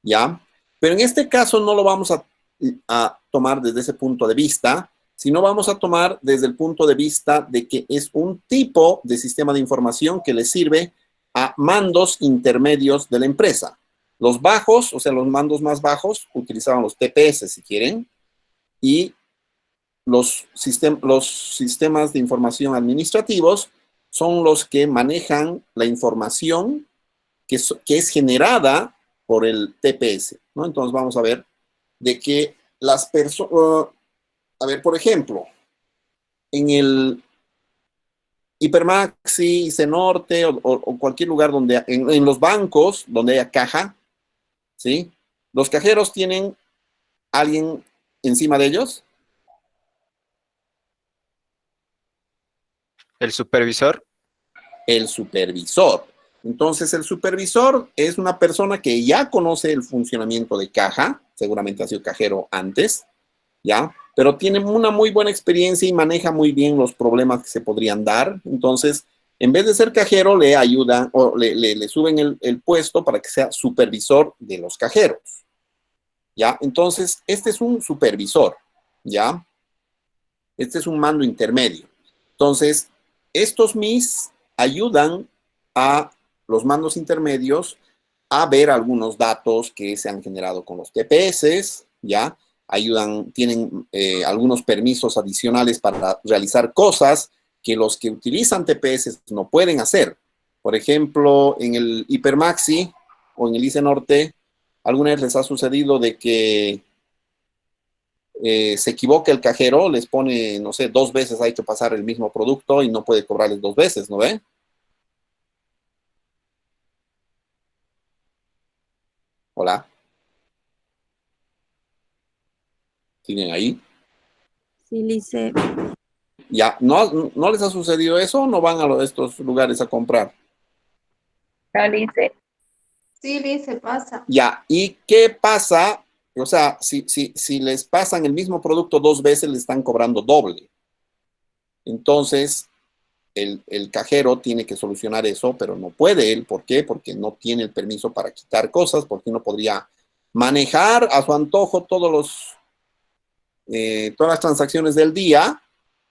Speaker 1: ¿ya? Pero en este caso no lo vamos a tomar desde ese punto de vista, sino vamos a tomar desde el punto de vista de que es un tipo de sistema de información que le sirve a mandos intermedios de la empresa. Los bajos, o sea, los mandos más bajos, utilizaban los TPS, si quieren, y los sistemas de información administrativos son los que manejan la información que es generada por el TPS, ¿no? Entonces vamos a ver de que las personas, a ver, por ejemplo, en el Hipermaxi, Cinorte o cualquier lugar donde, en los bancos donde haya caja, ¿sí? Los cajeros tienen alguien encima de ellos.
Speaker 7: ¿El supervisor?
Speaker 1: El supervisor. Entonces, el supervisor es una persona que ya conoce el funcionamiento de caja, seguramente ha sido cajero antes, ¿ya? Pero tiene una muy buena experiencia y maneja muy bien los problemas que se podrían dar. Entonces, en vez de ser cajero, le ayudan o le suben el puesto para que sea supervisor de los cajeros, ¿ya? Entonces, este es un supervisor, ¿ya? Este es un mando intermedio. Entonces, estos MIS ayudan a los mandos intermedios a ver algunos datos que se han generado con los TPS, ¿ya? Tienen algunos permisos adicionales para realizar cosas que los que utilizan TPS no pueden hacer, Por ejemplo, en el Hipermaxi o en el ICE Norte, ¿alguna vez les ha sucedido de que se equivoca el cajero, les pone, no sé, 2 veces ha hecho pasar el mismo producto y no puede cobrarles 2 veces, ¿no ve? Hola. ¿Siguen ahí?
Speaker 5: Sí, Lice.
Speaker 1: Ya, ¿no les ha sucedido eso o no van a estos lugares a comprar?
Speaker 2: No, Lice.
Speaker 8: Sí, Lice, pasa.
Speaker 1: Ya, ¿y qué pasa? O sea, si les pasan el mismo producto 2 veces, le están cobrando doble. Entonces, el cajero tiene que solucionar eso, pero no puede él. ¿Por qué? Porque no tiene el permiso para quitar cosas, porque no podría manejar a su antojo todas las transacciones del día,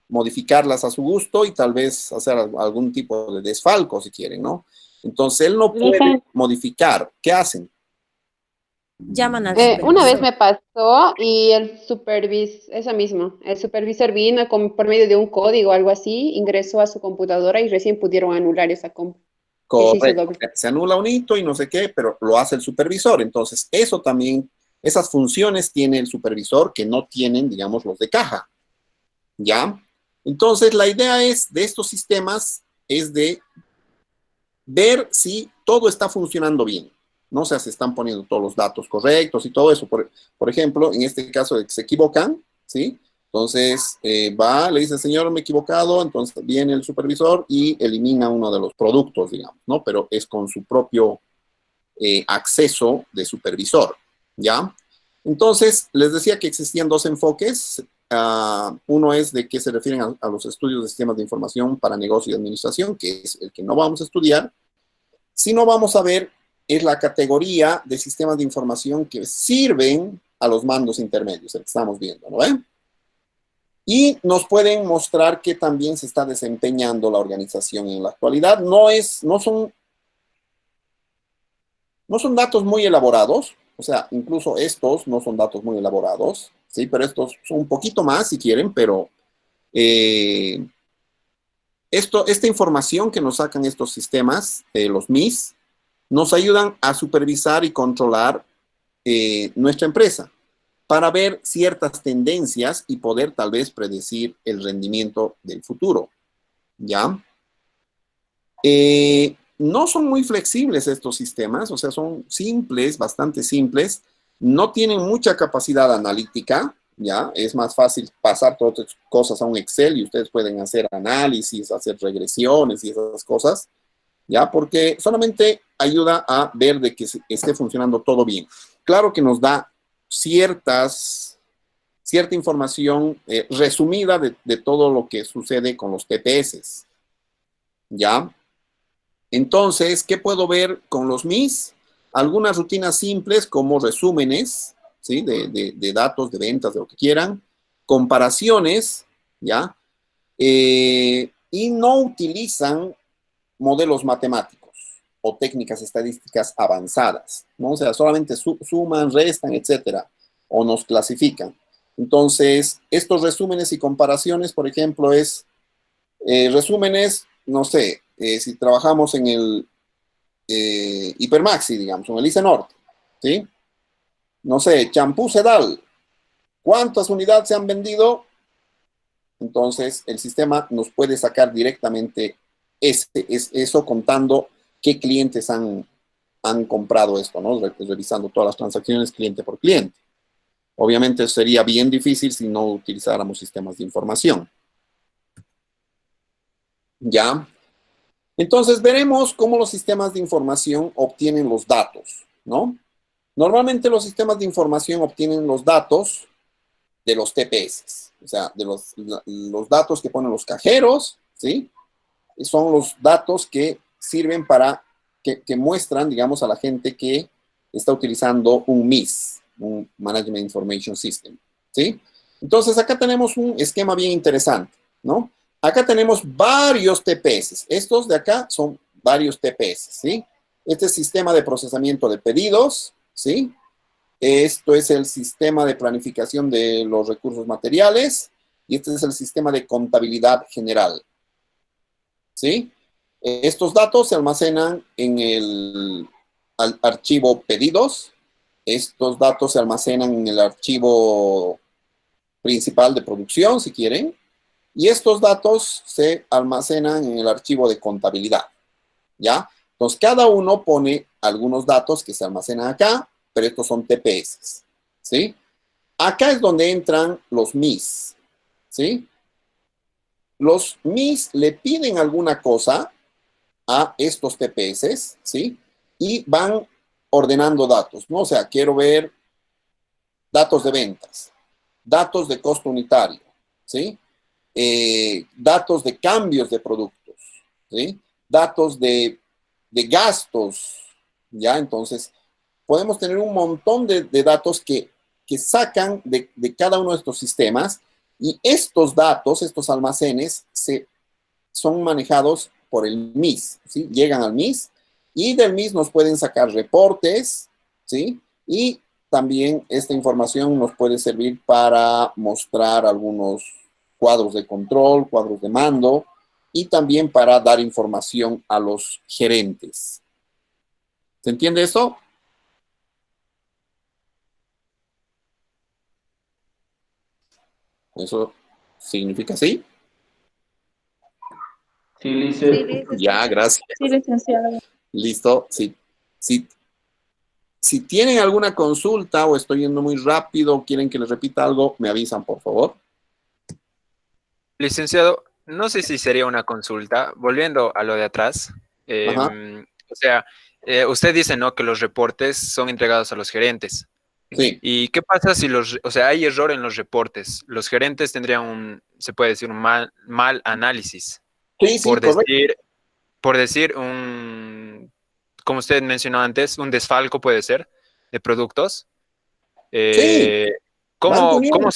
Speaker 1: modificarlas a su gusto y tal vez hacer algún tipo de desfalco, si quieren, ¿no? Entonces, él no puede modificar. ¿Qué hacen?
Speaker 5: Llaman al
Speaker 9: Una vez
Speaker 5: supervisor.
Speaker 9: me pasó y el supervisor vino por medio de un código o algo así, ingresó a su computadora y recién pudieron anular esa compra. Que se hizo
Speaker 1: Correcto.
Speaker 9: doble.
Speaker 1: Se anula un hito y no sé qué, pero lo hace el supervisor. Entonces, eso también, esas funciones tiene el supervisor que no tienen, digamos, los de caja. ¿Ya? Entonces, la idea de estos sistemas es de ver si todo está funcionando bien. ¿No? O sea, se están poniendo todos los datos correctos y todo eso. Por ejemplo, en este caso de que se equivocan, ¿sí? Entonces, le dice, señor, me he equivocado, entonces viene el supervisor y elimina uno de los productos, digamos, ¿no? Pero es con su propio acceso de supervisor, ¿ya? Entonces, les decía que existían 2 enfoques. Uno es de que se refieren a los estudios de sistemas de información para negocio y administración, que es el que no vamos a estudiar. Si no vamos a ver, es la categoría de sistemas de información que sirven a los mandos intermedios, el que estamos viendo, ¿no ven? Y nos pueden mostrar que también se está desempeñando la organización en la actualidad. No son datos muy elaborados, o sea, incluso estos no son datos muy elaborados, ¿sí? Pero estos son un poquito más, si quieren, pero esta información que nos sacan estos sistemas, los MIS, nos ayudan a supervisar y controlar nuestra empresa para ver ciertas tendencias y poder tal vez predecir el rendimiento del futuro, ¿ya? No son muy flexibles estos sistemas, o sea, son simples, bastante simples, no tienen mucha capacidad analítica, ¿ya? Es más fácil pasar todas estas cosas a un Excel y ustedes pueden hacer análisis, hacer regresiones y esas cosas, ¿ya? Porque solamente ayuda a ver de que esté funcionando todo bien. Claro que nos da cierta información resumida de todo lo que sucede con los TPS, ¿ya? Entonces, ¿qué puedo ver con los MIS? Algunas rutinas simples como resúmenes, ¿sí? De datos, de ventas, de lo que quieran, comparaciones, ¿ya? Y no utilizan modelos matemáticos o técnicas estadísticas avanzadas, ¿no? O sea, solamente suman, restan, etcétera, o nos clasifican. Entonces, estos resúmenes y comparaciones, por ejemplo, resúmenes, no sé, si trabajamos en el Hipermaxi, digamos, en el ICE Norte, ¿sí? No sé, champú Sedal, ¿cuántas unidades se han vendido? Entonces, el sistema nos puede sacar directamente eso contando qué clientes han comprado esto, ¿no? Revisando todas las transacciones cliente por cliente. Obviamente sería bien difícil si no utilizáramos sistemas de información. ¿Ya? Entonces, veremos cómo los sistemas de información obtienen los datos, ¿no? Normalmente los sistemas de información obtienen los datos de los TPS, o sea, de los datos que ponen los cajeros, ¿sí? Son los datos que sirven para, que muestran, digamos, a la gente que está utilizando un MIS, un Management Information System, ¿sí? Entonces, acá tenemos un esquema bien interesante, ¿no? Acá tenemos varios TPS. Estos de acá son varios TPS, ¿sí? Este es sistema de procesamiento de pedidos, ¿sí? Esto es el sistema de planificación de los recursos materiales y este es el sistema de contabilidad general, ¿sí? Estos datos se almacenan en el archivo pedidos. Estos datos se almacenan en el archivo principal de producción, si quieren. Y estos datos se almacenan en el archivo de contabilidad, ¿ya? Entonces, cada uno pone algunos datos que se almacenan acá, pero estos son TPS, ¿sí? Acá es donde entran los MIS, ¿sí? Los MIS le piden alguna cosa a estos TPS, ¿sí? Y van ordenando datos, ¿no? O sea, quiero ver datos de ventas, datos de costo unitario, ¿sí? Datos de cambios de productos, ¿sí? Datos de gastos, ¿ya? Entonces, podemos tener un montón de datos que sacan de cada uno de estos sistemas, y estos datos, estos almacenes, son manejados por el MIS, ¿sí? Llegan al MIS, y del MIS nos pueden sacar reportes, ¿sí? Y también esta información nos puede servir para mostrar algunos cuadros de control, cuadros de mando, y también para dar información a los gerentes. ¿Se entiende eso? ¿Eso significa sí?
Speaker 11: Sí, Lice.
Speaker 8: Sí, lice.
Speaker 1: Ya, gracias.
Speaker 2: Sí, licenciado.
Speaker 1: Listo. Si tienen alguna consulta o estoy yendo muy rápido, quieren que les repita algo, me avisan, por favor.
Speaker 7: Licenciado, no sé si sería una consulta, volviendo a lo de atrás.
Speaker 1: Ajá.
Speaker 7: O sea, usted dice, ¿no?, que los reportes son entregados a los gerentes.
Speaker 1: Sí.
Speaker 7: ¿Y qué pasa si o sea, hay error en los reportes? Los gerentes tendrían se puede decir, un mal análisis.
Speaker 1: Sí, sí, correcto.
Speaker 7: Por decir, como usted mencionó antes, un desfalco puede ser de productos.
Speaker 1: Sí, van
Speaker 7: ¿Cómo
Speaker 1: teniendo.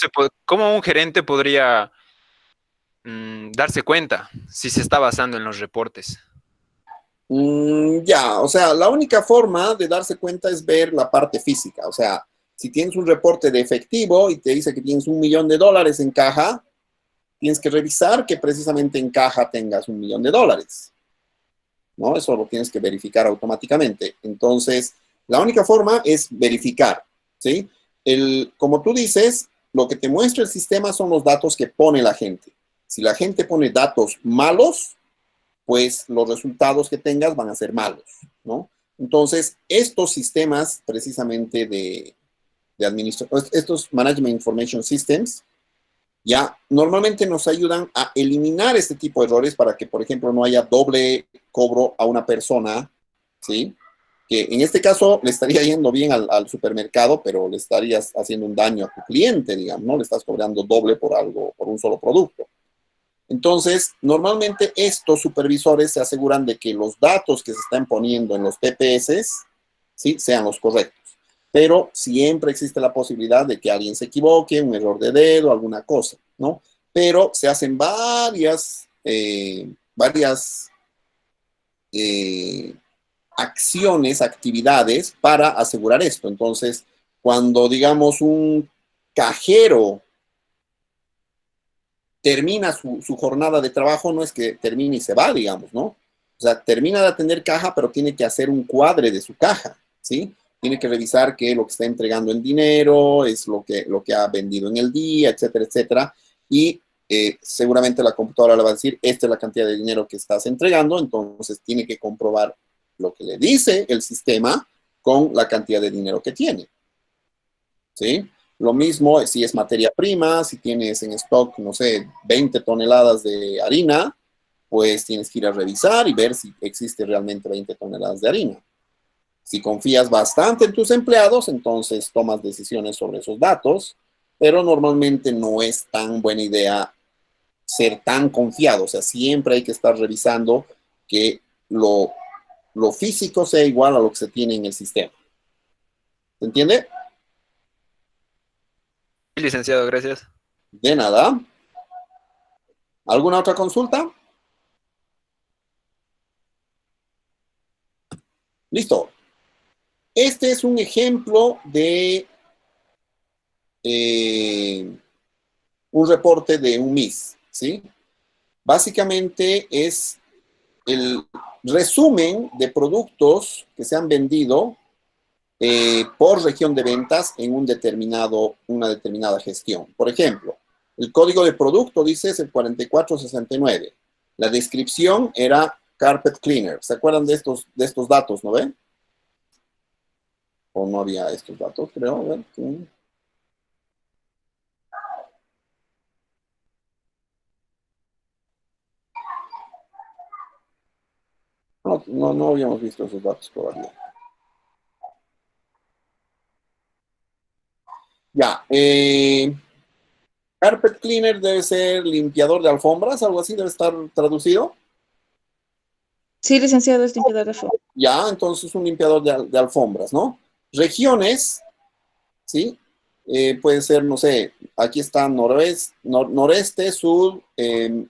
Speaker 7: cómo un gerente podría darse cuenta si se está basando en los reportes?
Speaker 1: Ya, o sea, la única forma de darse cuenta es ver la parte física. O sea, si tienes un reporte de efectivo y te dice que tienes $1 millón en caja, tienes que revisar que precisamente en caja tengas $1 millón, ¿no? Eso lo tienes que verificar automáticamente. Entonces, la única forma es verificar, ¿sí? Como tú dices, lo que te muestra el sistema son los datos que pone la gente. Si la gente pone datos malos, pues los resultados que tengas van a ser malos, ¿no? Entonces, estos sistemas precisamente de administración, estos Management Information Systems, ya normalmente nos ayudan a eliminar este tipo de errores para que, por ejemplo, no haya doble cobro a una persona, ¿sí? Que en este caso le estaría yendo bien al supermercado, pero le estarías haciendo un daño a tu cliente, digamos, ¿no? Le estás cobrando doble por algo, por un solo producto. Entonces, normalmente estos supervisores se aseguran de que los datos que se están poniendo en los TPS, ¿sí?, sean los correctos. Pero siempre existe la posibilidad de que alguien se equivoque, un error de dedo, alguna cosa, ¿no? Pero se hacen varias acciones, actividades para asegurar esto. Entonces, cuando, digamos, un cajero termina su jornada de trabajo, no es que termine y se va, digamos, ¿no? O sea, termina de atender caja, pero tiene que hacer un cuadre de su caja, ¿sí? Tiene que revisar que lo que está entregando en dinero es lo que ha vendido en el día, etcétera, etcétera. Y seguramente la computadora le va a decir, esta es la cantidad de dinero que estás entregando, entonces tiene que comprobar lo que le dice el sistema con la cantidad de dinero que tiene, ¿sí? Lo mismo si es materia prima, si tienes en stock, no sé, 20 toneladas de harina, pues tienes que ir a revisar y ver si existe realmente 20 toneladas de harina. Si confías bastante en tus empleados, entonces tomas decisiones sobre esos datos, pero normalmente no es tan buena idea ser tan confiado. O sea, siempre hay que estar revisando que lo físico sea igual a lo que se tiene en el sistema. ¿Se entiende?
Speaker 7: Sí, licenciado, gracias.
Speaker 1: De nada. ¿Alguna otra consulta? Listo. Este es un ejemplo de un reporte de un MIS, ¿sí? Básicamente es el resumen de productos que se han vendido por región de ventas en una determinada gestión. Por ejemplo, el código de producto dice es el 4469. La descripción era carpet cleaner. ¿Se acuerdan de estos datos, no ven? ¿O no había estos datos, creo? A ver, sí. No habíamos visto esos datos todavía. Ya, carpet cleaner debe ser limpiador de alfombras, algo así debe estar traducido.
Speaker 6: Sí, licenciado, es limpiador de alfombras.
Speaker 1: Ya, entonces un limpiador de alfombras, ¿no? Regiones, ¿sí? Puede ser, no sé, aquí está noreste, sur,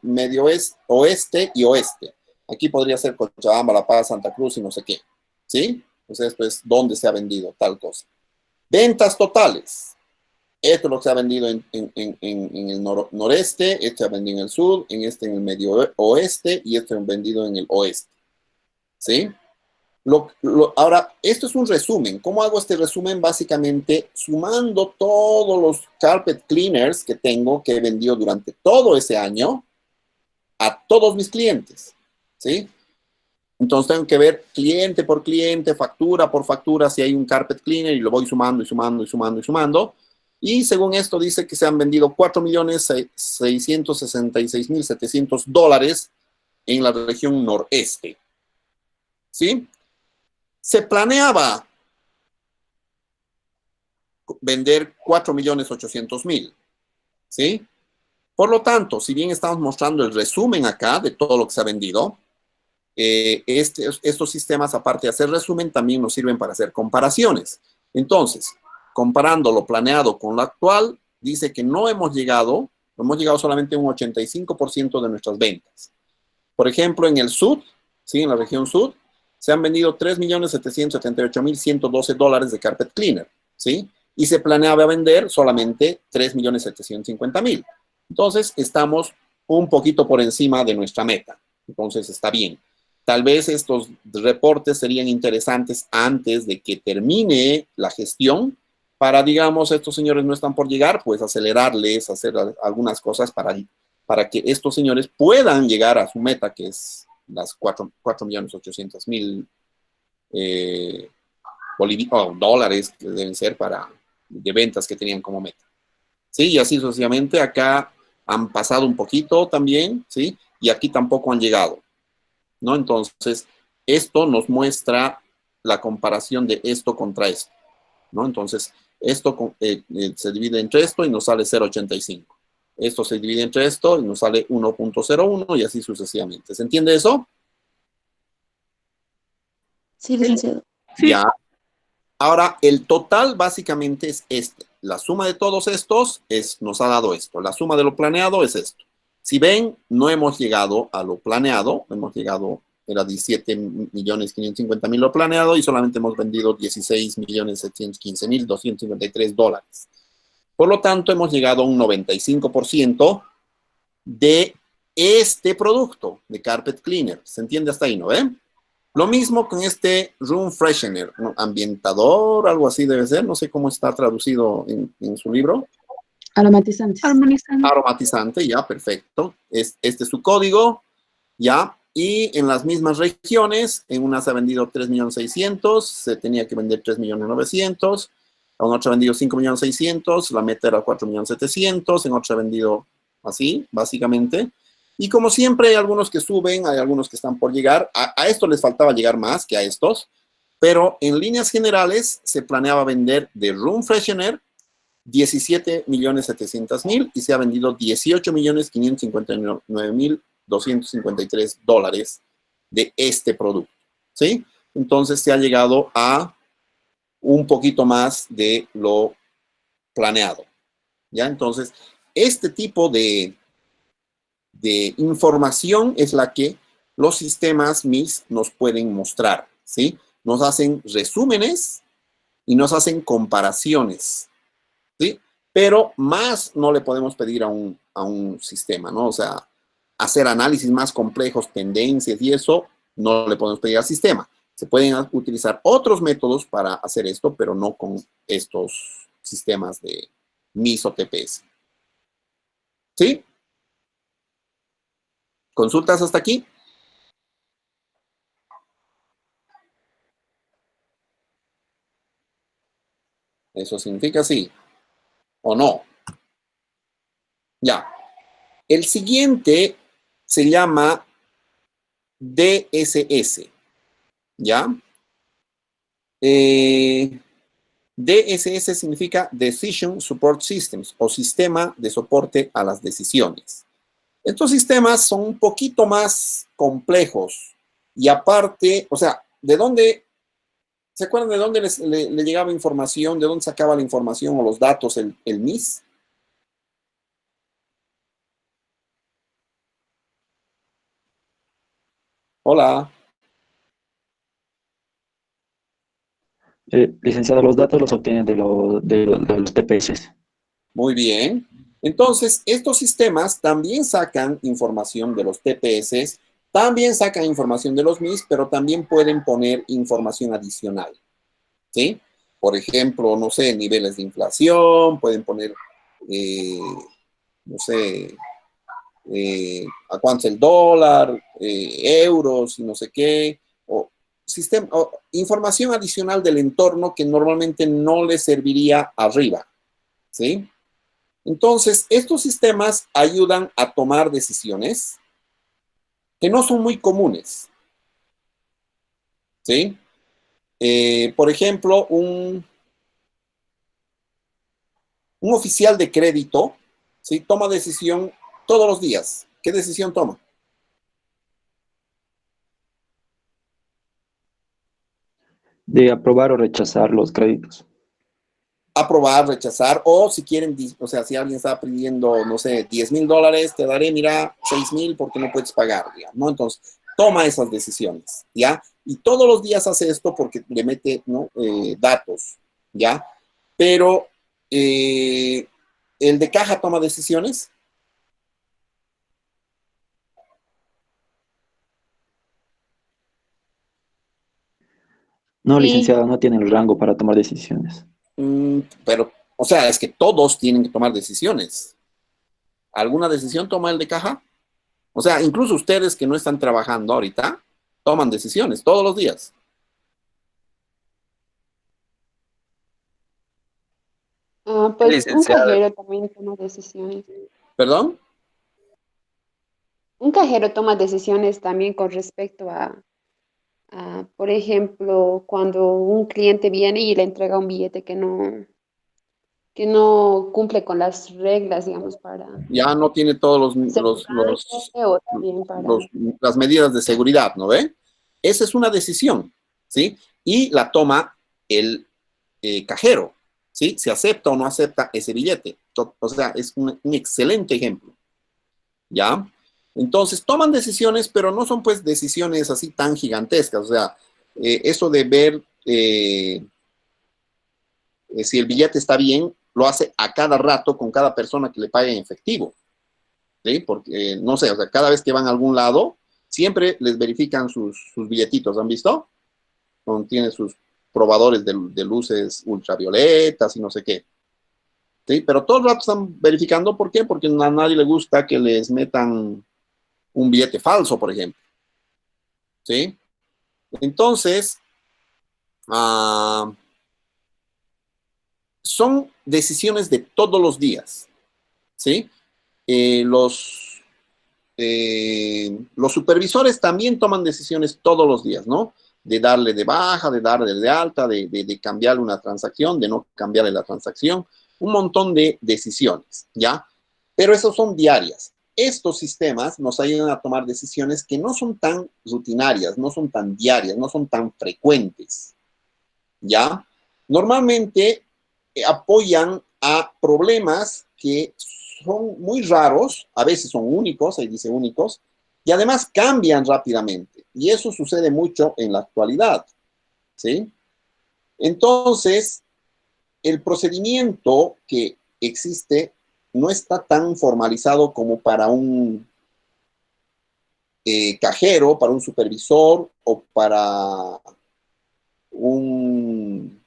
Speaker 1: medio oeste y oeste. Aquí podría ser Cochabamba, La Paz, Santa Cruz y no sé qué, ¿sí? Pues esto es donde se ha vendido tal cosa. Ventas totales. Esto es lo que se ha vendido en el noreste, esto se ha vendido en el sur, en el medio oeste y esto se ha vendido en el oeste. ¿Sí? Ahora, esto es un resumen. ¿Cómo hago este resumen? Básicamente sumando todos los carpet cleaners que tengo, que he vendido durante todo ese año, a todos mis clientes. ¿Sí? Entonces tengo que ver cliente por cliente, factura por factura, si hay un carpet cleaner y lo voy sumando y sumando y sumando y sumando. Y según esto dice que se han vendido $4.666.700 en la región noreste. ¿Sí? Se planeaba vender 4.800.000. ¿Sí? Por lo tanto, si bien estamos mostrando el resumen acá de todo lo que se ha vendido, estos sistemas, aparte de hacer resumen, también nos sirven para hacer comparaciones. Entonces, comparando lo planeado con lo actual, dice que no hemos llegado solamente a un 85% de nuestras ventas. Por ejemplo, en el sur, ¿sí? En la región sur, se han vendido $3.778.112 de carpet cleaner, ¿sí? Y se planeaba vender solamente $3.750.000. Entonces, estamos un poquito por encima de nuestra meta. Entonces, está bien. Tal vez estos reportes serían interesantes antes de que termine la gestión para, digamos, estos señores no están por llegar, pues acelerarles, hacer algunas cosas para que estos señores puedan llegar a su meta, que es las $4.800.000 dólares que deben ser de ventas que tenían como meta. ¿Sí? Y así sucesivamente. Acá han pasado un poquito también, ¿sí? Y aquí tampoco han llegado, ¿no? Entonces, esto nos muestra la comparación de esto contra esto, ¿no? Entonces, esto se divide entre esto y nos sale 0.85. Esto se divide entre esto y nos sale 1.01 y así sucesivamente. ¿Se entiende eso?
Speaker 6: Sí, licenciado.
Speaker 1: Ya. Ahora, el total básicamente es este. La suma de todos estos nos ha dado esto. La suma de lo planeado es esto. Si ven, no hemos llegado a lo planeado. Hemos llegado, era $17.550.000 lo planeado y solamente hemos vendido $16.715.253. Por lo tanto, hemos llegado a un 95% de este producto de carpet cleaner. ¿Se entiende hasta ahí, no ven? Lo mismo con este room freshener, ¿no? Ambientador, algo así debe ser. No sé cómo está traducido en su libro.
Speaker 6: Aromatizantes.
Speaker 1: Aromatizante, ya, perfecto. Este es su código, ya. Y en las mismas regiones, en una se ha vendido 3.600.000, se tenía que vender 3.900.000, en otra ha vendido 5.600.000, la meta era 4.700.000, en otra ha vendido así, básicamente. Y como siempre hay algunos que suben, hay algunos que están por llegar. A esto les faltaba llegar más que a estos, pero en líneas generales se planeaba vender de room freshener $17.700.000 y se ha vendido $18.559.253 de este producto, ¿sí? Entonces se ha llegado a un poquito más de lo planeado, ¿ya? Entonces, este tipo de información es la que los sistemas MIS nos pueden mostrar, ¿sí? Nos hacen resúmenes y nos hacen comparaciones, ¿sí? Pero más no le podemos pedir a un sistema, ¿no? O sea, hacer análisis más complejos, tendencias y eso, no le podemos pedir al sistema. Se pueden utilizar otros métodos para hacer esto, pero no con estos sistemas de MIS o TPS. ¿Sí? ¿Consultas hasta aquí? Eso significa sí o no. Ya. El siguiente se llama DSS. ¿Ya? DSS significa Decision Support Systems o sistema de soporte a las decisiones. Estos sistemas son un poquito más complejos y aparte, o sea, ¿de dónde, se acuerdan de dónde le llegaba información, de dónde sacaba la información o los datos el MIS? Hola.
Speaker 3: Licenciado, los datos los obtienen de los TPS.
Speaker 1: Muy bien. Entonces, estos sistemas también sacan información de los TPS, también sacan información de los MIS, pero también pueden poner información adicional. ¿Sí? Por ejemplo, no sé, niveles de inflación, pueden poner, no sé, a cuánto es el dólar, euros y no sé qué, o información adicional del entorno que normalmente no le serviría arriba. ¿Sí? Entonces, estos sistemas ayudan a tomar decisiones que no son muy comunes. ¿Sí? Por ejemplo, un oficial de crédito, ¿sí? Toma decisión todos los días. ¿Qué decisión toma?
Speaker 3: De aprobar o rechazar los créditos.
Speaker 1: Aprobar, rechazar, o si quieren, o sea, si alguien está pidiendo, no sé, $10,000, te daré, mira, 6,000 porque no puedes pagar, digamos, ¿no? Entonces, toma esas decisiones, ¿ya? Y todos los días hace esto porque le mete, ¿no? Datos, ¿ya? Pero, ¿el de caja toma decisiones?
Speaker 3: No,
Speaker 9: Sí.
Speaker 3: licenciado, no tiene el rango para tomar decisiones.
Speaker 1: Pero, o sea, es que todos tienen que tomar decisiones. ¿Alguna decisión toma el de caja? O sea, incluso ustedes que no están trabajando ahorita, toman decisiones todos los días.
Speaker 9: Pues un
Speaker 7: Licenciada.
Speaker 9: cajero también toma decisiones.
Speaker 1: ¿Perdón?
Speaker 9: Un cajero toma decisiones también con respecto por ejemplo, cuando un cliente viene y le entrega un billete que no cumple con las reglas, digamos, para
Speaker 1: Ya no tiene todos
Speaker 9: o también para...
Speaker 1: las medidas de seguridad, ¿no ve? Esa es una decisión, ¿sí? Y la toma el cajero, ¿sí? Si acepta o no acepta ese billete. O sea, es un excelente ejemplo, ¿ya? Entonces, toman decisiones, pero no son, pues, decisiones así tan gigantescas. O sea, eso de ver si el billete está bien, lo hace a cada rato con cada persona que le pague en efectivo. ¿Sí? Porque, no sé, o sea, cada vez que van a algún lado, siempre les verifican sus billetitos, ¿han visto? Tienen sus probadores de luces ultravioletas y no sé qué. ¿Sí? Pero todo el rato están verificando, ¿por qué? Porque a nadie le gusta que les metan un billete falso, por ejemplo. ¿Sí? Entonces, son decisiones de todos los días. ¿Sí? Los supervisores también toman decisiones todos los días, ¿no? De darle de baja, de darle de alta, de cambiarle una transacción, de no cambiarle la transacción, un montón de decisiones, ¿ya? Pero esas son diarias. Estos sistemas nos ayudan a tomar decisiones que no son tan rutinarias, no son tan diarias, no son tan frecuentes, ¿ya? Normalmente apoyan a problemas que son muy raros, a veces son únicos, ahí dice únicos, y además cambian rápidamente. Y eso sucede mucho en la actualidad, ¿sí? Entonces, el procedimiento que existe no está tan formalizado como para un cajero, para un supervisor o para un,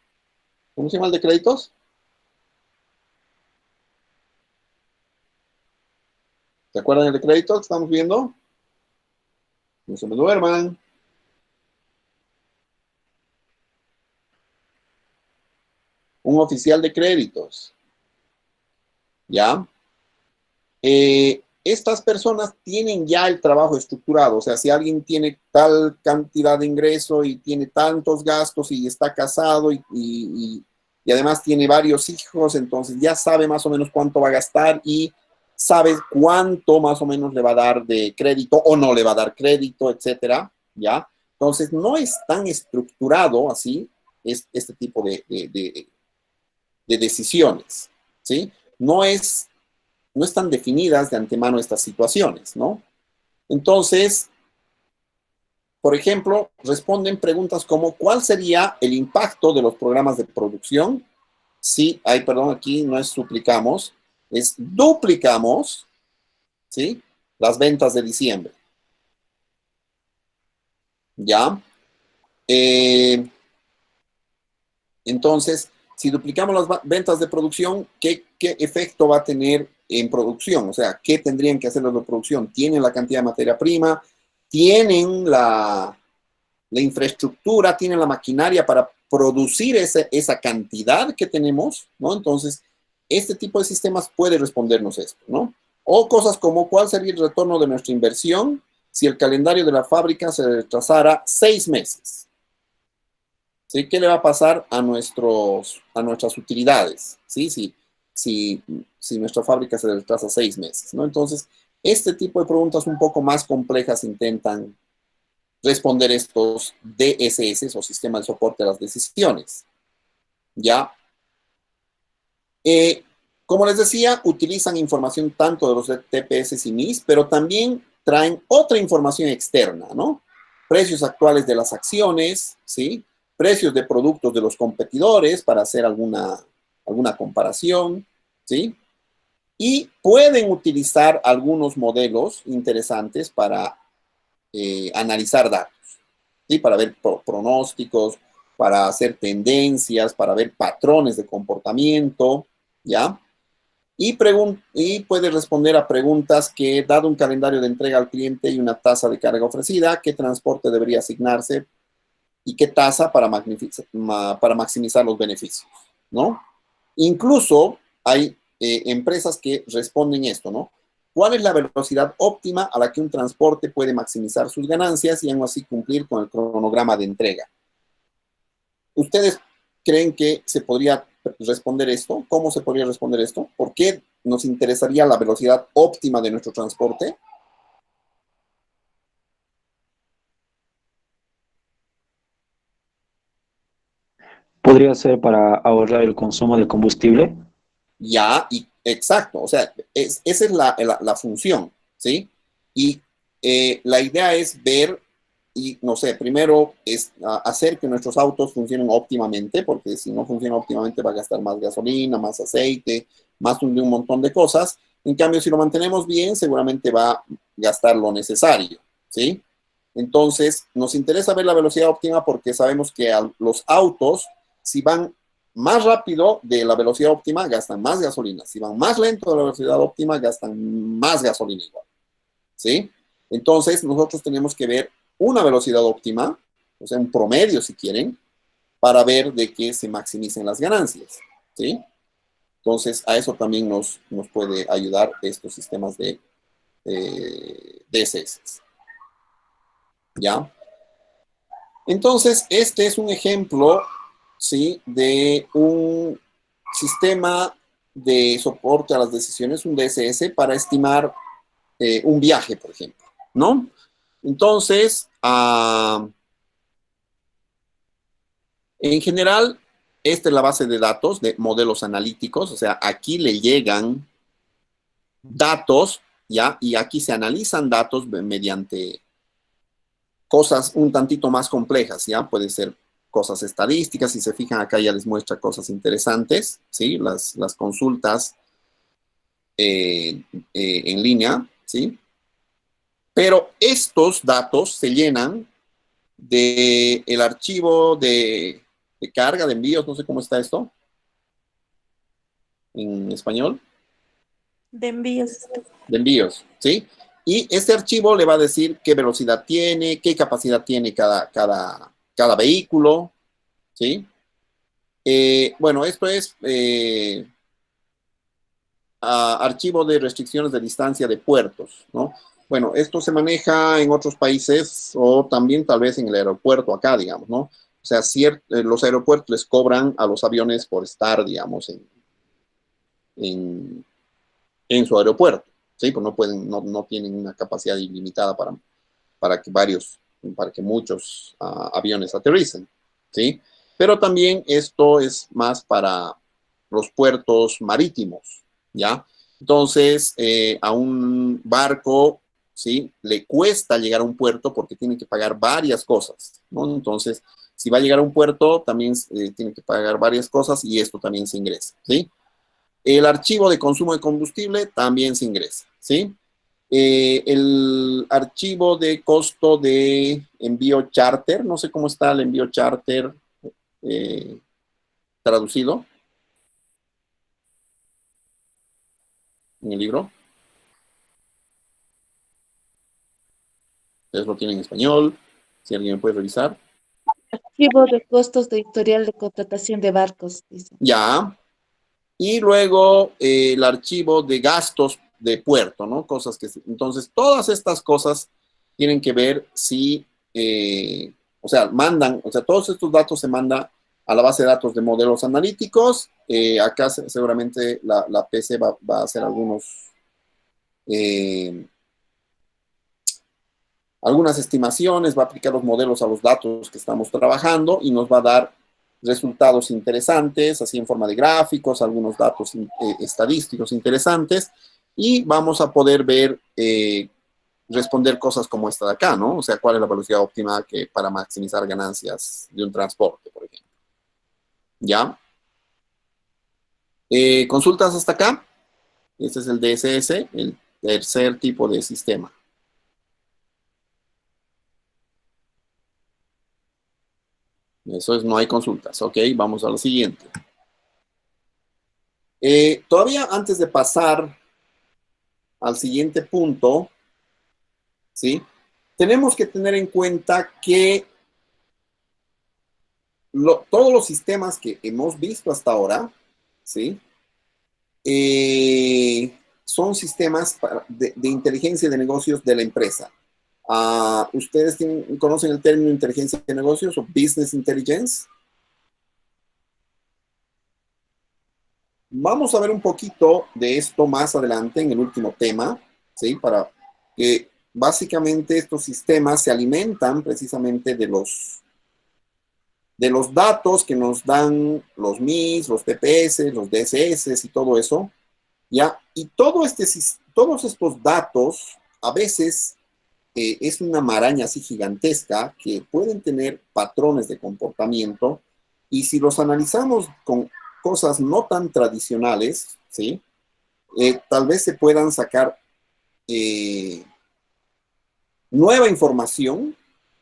Speaker 1: ¿cómo se llama el de créditos? ¿Se acuerdan el de créditos que estamos viendo? No se me duerman. Un oficial de créditos. ¿Ya? Estas personas tienen ya el trabajo estructurado. O sea, si alguien tiene tal cantidad de ingreso y tiene tantos gastos y está casado y además tiene varios hijos, entonces ya sabe más o menos cuánto va a gastar y sabe cuánto más o menos le va a dar de crédito o no le va a dar crédito, etcétera, ¿ya? Entonces, no es tan estructurado así este tipo de decisiones, ¿sí? No están definidas de antemano estas situaciones, ¿no? Entonces, por ejemplo, responden preguntas como, ¿cuál sería el impacto de los programas de producción? Sí, perdón, aquí no es suplicamos, es duplicamos, ¿sí? Las ventas de diciembre. ¿Ya? Entonces, si duplicamos las ventas de producción, ¿qué efecto va a tener en producción? O sea, ¿qué tendrían que hacer los de producción? ¿Tienen la cantidad de materia prima? ¿Tienen la infraestructura? ¿Tienen la maquinaria para producir esa cantidad que tenemos? ¿No? Entonces, este tipo de sistemas puede respondernos esto, ¿no? O cosas como, ¿cuál sería el retorno de nuestra inversión si el calendario de la fábrica se retrasara 6 meses? ¿Sí? ¿Qué le va a pasar a nuestras utilidades? ¿Sí? Si nuestra fábrica se retrasa 6 meses, ¿no? Entonces, este tipo de preguntas un poco más complejas intentan responder estos DSS o sistemas de soporte a las decisiones. ¿Ya? Como les decía, utilizan información tanto de los TPS y MIS, pero también traen otra información externa, ¿no? Precios actuales de las acciones, ¿sí? Precios de productos de los competidores para hacer alguna comparación, ¿sí? Y pueden utilizar algunos modelos interesantes para analizar datos, ¿sí? Para ver pronósticos, para hacer tendencias, para ver patrones de comportamiento, ¿ya? Y puede responder a preguntas que, dado un calendario de entrega al cliente y una tasa de carga ofrecida, ¿qué transporte debería asignarse y qué tasa para maximizar los beneficios, ¿no? Incluso hay empresas que responden esto, ¿no? ¿Cuál es la velocidad óptima a la que un transporte puede maximizar sus ganancias y aún así cumplir con el cronograma de entrega? ¿Ustedes creen que se podría responder esto? ¿Cómo se podría responder esto? ¿Por qué nos interesaría la velocidad óptima de nuestro transporte?
Speaker 3: ¿Podría ser para ahorrar el consumo de combustible?
Speaker 1: Ya, exacto. O sea, esa es la función, ¿sí? Y la idea es ver y, no sé, primero es hacer que nuestros autos funcionen óptimamente, porque si no funciona óptimamente va a gastar más gasolina, más aceite, más de un montón de cosas. En cambio, si lo mantenemos bien, seguramente va a gastar lo necesario, ¿sí? Entonces, nos interesa ver la velocidad óptima porque sabemos que los autos, si van más rápido de la velocidad óptima, gastan más gasolina. Si van más lento de la velocidad óptima, gastan más gasolina igual, ¿sí? Entonces, nosotros tenemos que ver una velocidad óptima, o sea, un promedio si quieren, para ver de que se maximicen las ganancias, ¿sí? Entonces, a eso también nos puede ayudar estos sistemas de DSS. ¿Ya? Entonces, este es un ejemplo, ¿sí? De un sistema de soporte a las decisiones, un DSS, para estimar un viaje, por ejemplo, ¿no? Entonces, en general, esta es la base de datos de modelos analíticos, o sea, aquí le llegan datos, ¿ya? Y aquí se analizan datos mediante cosas un tantito más complejas, ¿ya? Puede ser cosas estadísticas, si se fijan acá ya les muestra cosas interesantes, ¿sí? Las consultas en línea, ¿sí? Pero estos datos se llenan del archivo de carga, de envíos, no sé cómo está esto en español.
Speaker 6: De envíos.
Speaker 1: De envíos, ¿sí? Y este archivo le va a decir qué velocidad tiene, qué capacidad tiene cada vehículo, ¿sí? Bueno, esto es archivo de restricciones de distancia de puertos, ¿no? Bueno, esto se maneja en otros países o también tal vez en el aeropuerto acá, digamos, ¿no? O sea, los aeropuertos les cobran a los aviones por estar, digamos, en su aeropuerto, ¿sí? Pues no tienen una capacidad ilimitada para que muchos aviones aterricen, ¿sí? Pero también esto es más para los puertos marítimos, ¿ya? Entonces, a un barco, ¿sí? Le cuesta llegar a un puerto porque tiene que pagar varias cosas, ¿no? Entonces, si va a llegar a un puerto, también tiene que pagar varias cosas y esto también se ingresa, ¿sí? El archivo de consumo de combustible también se ingresa, ¿sí? El archivo de costo de envío charter, no sé cómo está el envío charter traducido en el libro. Ustedes lo tienen en español, si alguien me puede revisar.
Speaker 6: Archivo de costos de historial de contratación de barcos, dice.
Speaker 1: Ya. Y luego el archivo de gastos de puerto, ¿no? Entonces, todas estas cosas tienen que ver si, todos estos datos se mandan a la base de datos de modelos analíticos. Acá seguramente la PC va a hacer algunas estimaciones, va a aplicar los modelos a los datos que estamos trabajando y nos va a dar resultados interesantes, así en forma de gráficos, algunos datos estadísticos interesantes, y vamos a poder ver, responder cosas como esta de acá, ¿no? O sea, cuál es la velocidad óptima para maximizar ganancias de un transporte, por ejemplo. ¿Ya? ¿Consultas hasta acá? Este es el DSS, el tercer tipo de sistema. Eso es, no hay consultas. Ok, vamos a lo siguiente. Todavía antes de pasar al siguiente punto, ¿sí? Tenemos que tener en cuenta que todos los sistemas que hemos visto hasta ahora, ¿sí? Son sistemas de inteligencia de negocios de la empresa. ¿Ustedes conocen el término inteligencia de negocios o business intelligence? Vamos a ver un poquito de esto más adelante en el último tema, ¿sí? Para que básicamente estos sistemas se alimentan precisamente de los datos que nos dan los MIS, los TPS, los DSS y todo eso, ¿ya? Y todos estos datos a veces es una maraña así gigantesca que pueden tener patrones de comportamiento y si los analizamos con cosas no tan tradicionales, ¿sí? Tal vez se puedan sacar nueva información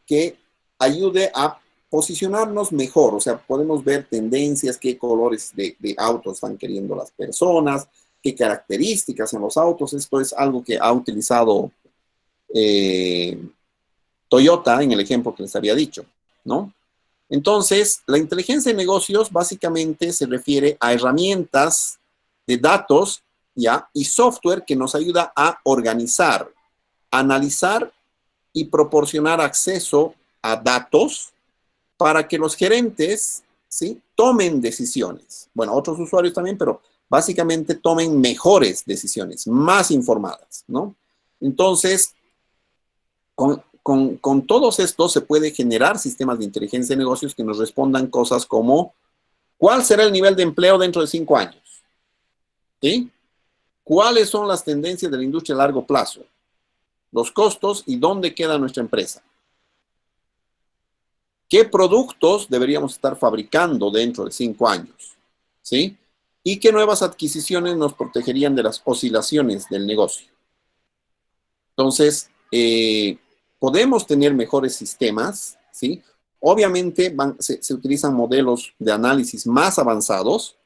Speaker 1: que ayude a posicionarnos mejor, o sea, podemos ver tendencias, qué colores de autos están queriendo las personas, qué características en los autos. Esto es algo que ha utilizado Toyota en el ejemplo que les había dicho, ¿no? Entonces, la inteligencia de negocios básicamente se refiere a herramientas de datos, ¿ya? Y software que nos ayuda a organizar, analizar y proporcionar acceso a datos para que los gerentes, ¿sí? Tomen decisiones. Bueno, otros usuarios también, pero básicamente tomen mejores decisiones, más informadas, ¿no? Entonces, con todos estos se puede generar sistemas de inteligencia de negocios que nos respondan cosas como ¿cuál será el nivel de empleo dentro de 5 años? ¿Sí? ¿Cuáles son las tendencias de la industria a largo plazo? Los costos y dónde queda nuestra empresa. ¿Qué productos deberíamos estar fabricando dentro de 5 años? ¿Sí? ¿Y qué nuevas adquisiciones nos protegerían de las oscilaciones del negocio? Entonces, podemos tener mejores sistemas, ¿sí? Obviamente se utilizan modelos de análisis más avanzados,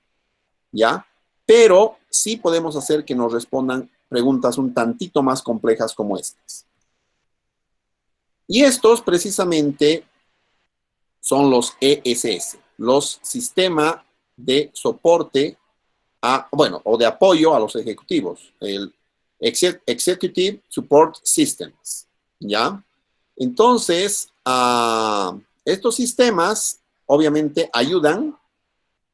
Speaker 1: ¿ya? Pero sí podemos hacer que nos respondan preguntas un tantito más complejas como estas. Y estos precisamente son los ESS, los sistemas de soporte o de apoyo a los ejecutivos, el Executive Support Systems, ¿ya? Entonces, estos sistemas obviamente ayudan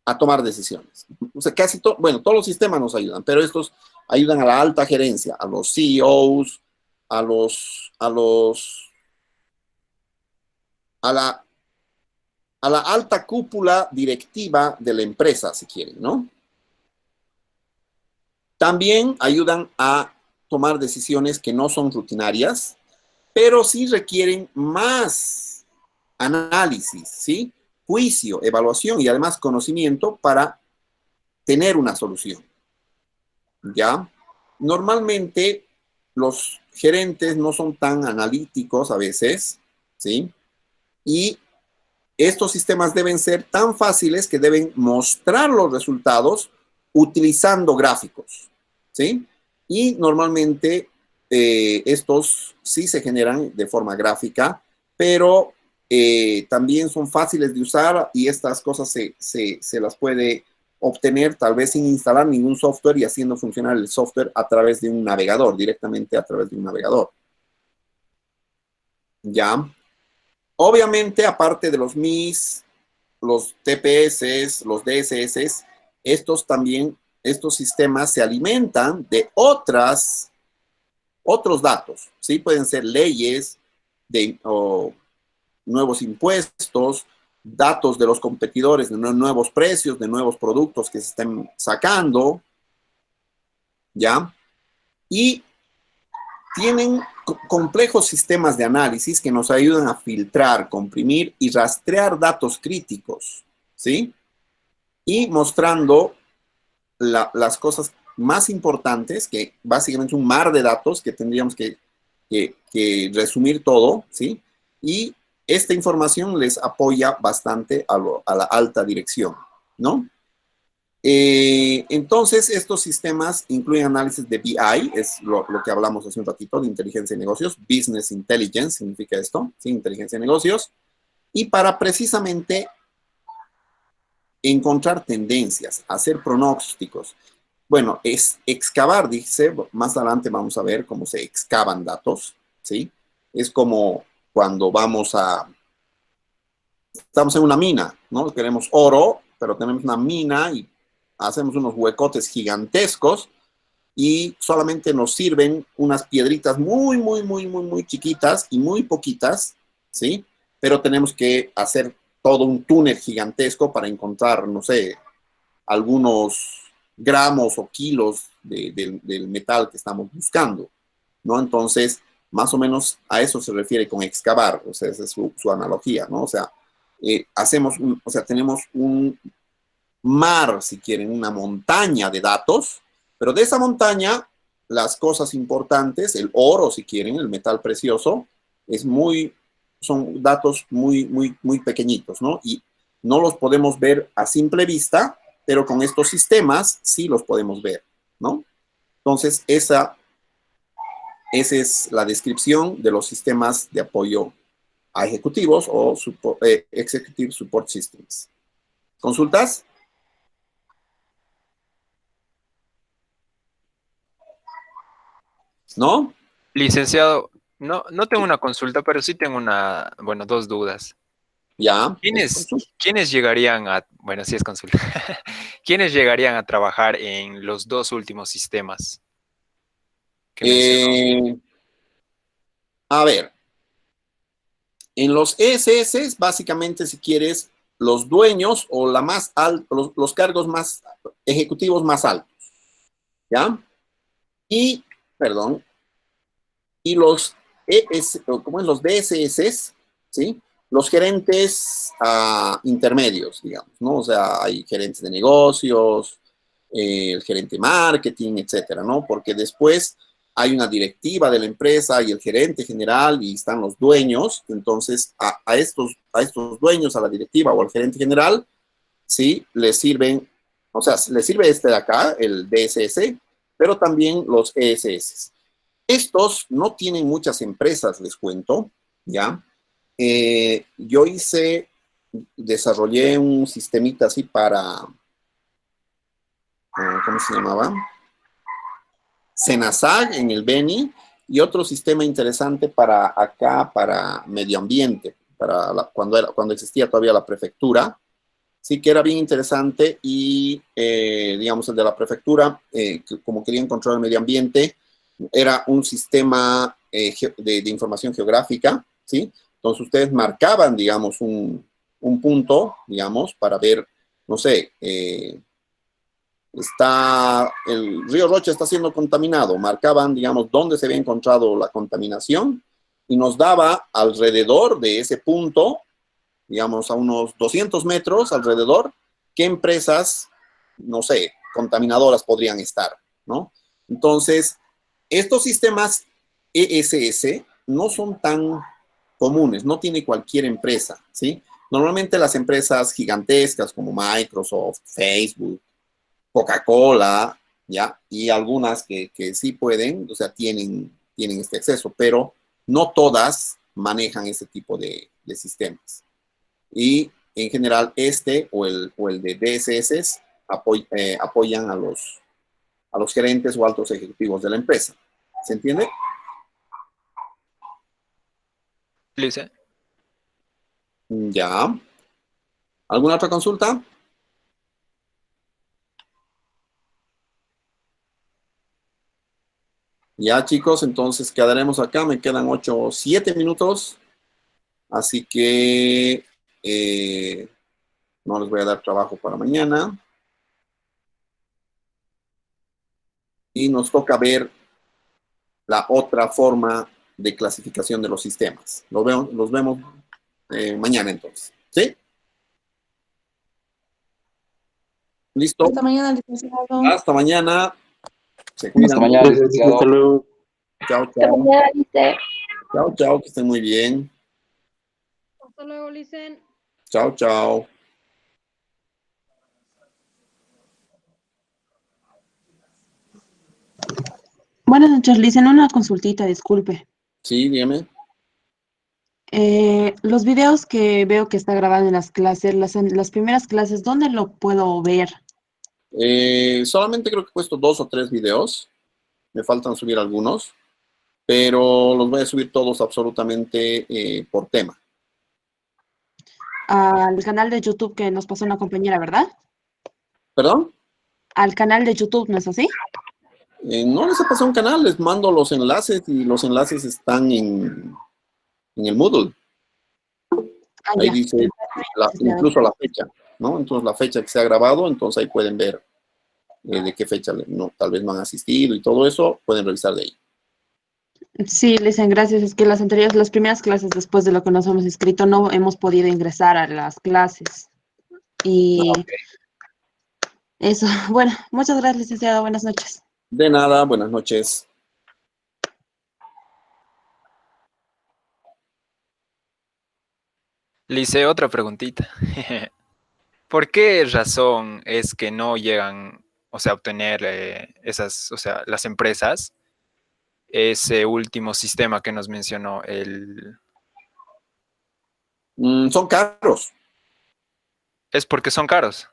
Speaker 1: a tomar decisiones. O sea, todos los sistemas nos ayudan, pero estos ayudan a la alta gerencia, a los CEOs, a la alta cúpula directiva de la empresa, si quieren, ¿no? También ayudan a tomar decisiones que no son rutinarias, pero sí requieren más análisis, ¿sí? Juicio, evaluación y además conocimiento para tener una solución, ¿ya? Normalmente los gerentes no son tan analíticos a veces, ¿sí? Y estos sistemas deben ser tan fáciles que deben mostrar los resultados utilizando gráficos, ¿sí? Y normalmente estos sí se generan de forma gráfica, pero también son fáciles de usar y estas cosas se las puede obtener tal vez sin instalar ningún software y haciendo funcionar el software a través de un navegador, directamente a través de un navegador. ¿Ya? Obviamente, aparte de los MIS, los TPS, los DSS, estos sistemas se alimentan de otros datos, ¿sí? Pueden ser leyes, o nuevos impuestos, datos de los competidores, de nuevos precios, de nuevos productos que se estén sacando, ¿ya? Y tienen complejos sistemas de análisis que nos ayudan a filtrar, comprimir y rastrear datos críticos, ¿sí? Y mostrando las cosas más importantes, que básicamente es un mar de datos que tendríamos que resumir todo, ¿sí? Y esta información les apoya bastante a la alta dirección, ¿no? Entonces, estos sistemas incluyen análisis de BI, es lo que hablamos hace un ratito, de inteligencia de negocios, Business Intelligence significa esto, ¿sí? Inteligencia de negocios, y para precisamente encontrar tendencias, hacer pronósticos. Bueno, es excavar, dice, más adelante vamos a ver cómo se excavan datos, ¿sí? Es como cuando estamos en una mina, ¿no? Queremos oro, pero tenemos una mina y hacemos unos huecotes gigantescos y solamente nos sirven unas piedritas muy chiquitas y muy poquitas, ¿sí? Pero tenemos que hacer todo un túnel gigantesco para encontrar, no sé, algunos gramos o kilos del metal que estamos buscando, ¿no? Entonces, más o menos a eso se refiere con excavar, o sea, esa es su analogía, ¿no? O sea, tenemos un mar, si quieren, una montaña de datos, pero de esa montaña, las cosas importantes, el oro, si quieren, el metal precioso, son datos muy pequeñitos, ¿no? Y no los podemos ver a simple vista, pero con estos sistemas sí los podemos ver, ¿no? Entonces, esa es la descripción de los sistemas de apoyo a ejecutivos o Executive Support Systems. ¿Consultas? ¿No?
Speaker 7: Licenciado, no tengo una consulta, pero sí tengo dos dudas.
Speaker 1: Ya.
Speaker 7: ¿Quiénes llegarían bueno, sí es consulta. ¿Quiénes llegarían a trabajar en los dos últimos sistemas que mencionó?
Speaker 1: A ver, en los ESS, básicamente, si quieres, los dueños o los cargos más ejecutivos más altos, ¿ya? Y los los DSS, ¿sí? Los gerentes intermedios, digamos, ¿no? O sea, hay gerentes de negocios, el gerente de marketing, etcétera, ¿no? Porque después hay una directiva de la empresa y el gerente general y están los dueños. Entonces, a estos dueños, a la directiva o al gerente general, sí, les sirven, o sea, les sirve este de acá, el DSS, pero también los ESS. Estos no tienen muchas empresas, les cuento, ¿ya? Yo desarrollé un sistemita así para, ¿cómo se llamaba? Senasag en el Beni, y otro sistema interesante para acá, para medio ambiente, cuando existía todavía la prefectura, sí que era bien interesante y, digamos, el de la prefectura, como querían controlar el medio ambiente, era un sistema de información geográfica, ¿sí? Entonces ustedes marcaban, digamos, un punto, digamos, para ver, no sé, el río Rocha está siendo contaminado, marcaban, digamos, dónde se había encontrado la contaminación y nos daba alrededor de ese punto, digamos, a unos 200 metros alrededor, qué empresas, no sé, contaminadoras podrían estar, ¿no? Entonces, estos sistemas ESS no son tan comunes, no tiene cualquier empresa, ¿sí? Normalmente las empresas gigantescas como Microsoft, Facebook, Coca-Cola, ¿ya? Y algunas que sí pueden, o sea, tienen este acceso, pero no todas manejan ese tipo de sistemas. Y en general o el de DSS apoyan a los gerentes o altos ejecutivos de la empresa. ¿Se entiende?
Speaker 7: Lice.
Speaker 1: Ya. ¿Alguna otra consulta? Ya, chicos, entonces quedaremos acá. Me quedan 7 minutos. Así que no les voy a dar trabajo para mañana. Y nos toca ver la otra forma de clasificación de los sistemas. Los vemos mañana entonces. ¿Sí? ¿Listo?
Speaker 6: Hasta mañana, licenciado.
Speaker 1: Hasta mañana. Se cuidan.
Speaker 3: Hasta mañana, licenciado.
Speaker 11: Hasta luego.
Speaker 1: Chao,
Speaker 2: Hasta
Speaker 1: chao.
Speaker 2: mañana, dice.
Speaker 1: Chao, chao, que estén muy bien.
Speaker 8: Hasta luego, Licen.
Speaker 1: Chao, chao.
Speaker 12: Buenas noches, Liz. En una consultita, disculpe.
Speaker 1: Sí, dígame.
Speaker 12: Los videos que veo que está grabado en las clases, las primeras clases, ¿dónde lo puedo ver?
Speaker 1: Solamente creo que he puesto 2 o 3 videos. Me faltan subir algunos, pero los voy a subir todos absolutamente por tema.
Speaker 12: Al canal de YouTube que nos pasó una compañera, ¿verdad?
Speaker 1: ¿Perdón?
Speaker 12: Al canal de YouTube, ¿no es así?
Speaker 1: No les he pasado un canal, les mando los enlaces y los enlaces están en el Moodle. Ahí
Speaker 12: Ya.
Speaker 1: dice incluso la fecha, ¿no? Entonces la fecha que se ha grabado, entonces ahí pueden ver de qué fecha tal vez no han asistido y todo eso, pueden revisar de ahí.
Speaker 12: Sí, Lisen, gracias. Es que las primeras clases después de lo que nos hemos inscrito, no hemos podido ingresar a las clases. Y eso, bueno, muchas gracias, licenciado. Buenas noches.
Speaker 1: De nada, buenas noches.
Speaker 7: Lice, otra preguntita. ¿Por qué razón es que no llegan, o sea, a obtener o sea, las empresas, ese último sistema que nos mencionó,
Speaker 1: Son caros.
Speaker 7: ¿Es porque son caros?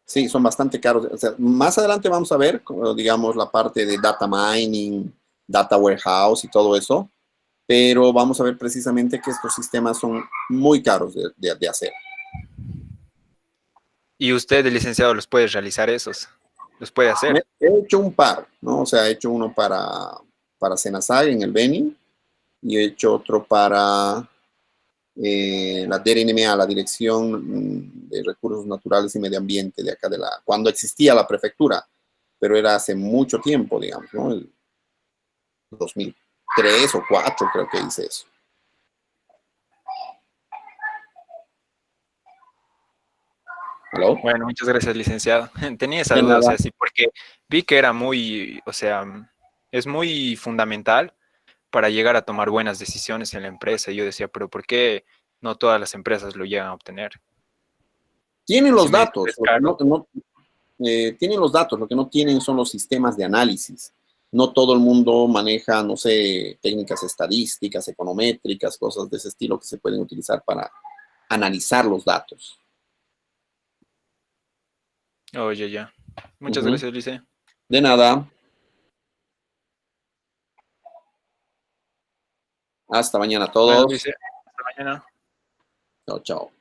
Speaker 1: Sí, son bastante caros. O sea, más adelante vamos a ver, digamos, la parte de data mining, data warehouse y todo eso, pero vamos a ver precisamente que estos sistemas son muy caros de hacer.
Speaker 7: ¿Y usted, el licenciado, los puede realizar esos? ¿Los puede hacer?
Speaker 1: He hecho un par, ¿no? O sea, he hecho uno para Senasag en el Beni y he hecho otro para la DRNMA, la Dirección de Recursos Naturales y Medio Ambiente de acá cuando existía la prefectura, pero era hace mucho tiempo, digamos, ¿no? El 2003 o 2004 creo que hice eso. ¿Aló?
Speaker 7: Bueno, muchas gracias, licenciado. Tenía esa duda, o sea, sí, porque vi que era muy, o sea, es muy fundamental para llegar a tomar buenas decisiones en la empresa. Y yo decía, pero ¿por qué no todas las empresas lo llegan a obtener?
Speaker 1: Tienen los
Speaker 7: Si me
Speaker 1: datos,
Speaker 7: dices, claro,
Speaker 1: tienen los datos, lo que no tienen son los sistemas de análisis. No todo el mundo maneja, no sé, técnicas estadísticas, econométricas, cosas de ese estilo que se pueden utilizar para analizar los datos.
Speaker 7: oye, ya. Muchas
Speaker 1: Ujú.
Speaker 7: gracias, Lice.
Speaker 1: De nada. Hasta mañana a
Speaker 7: Bueno,
Speaker 1: todos.
Speaker 7: Lice, hasta mañana.
Speaker 1: Chao, chao.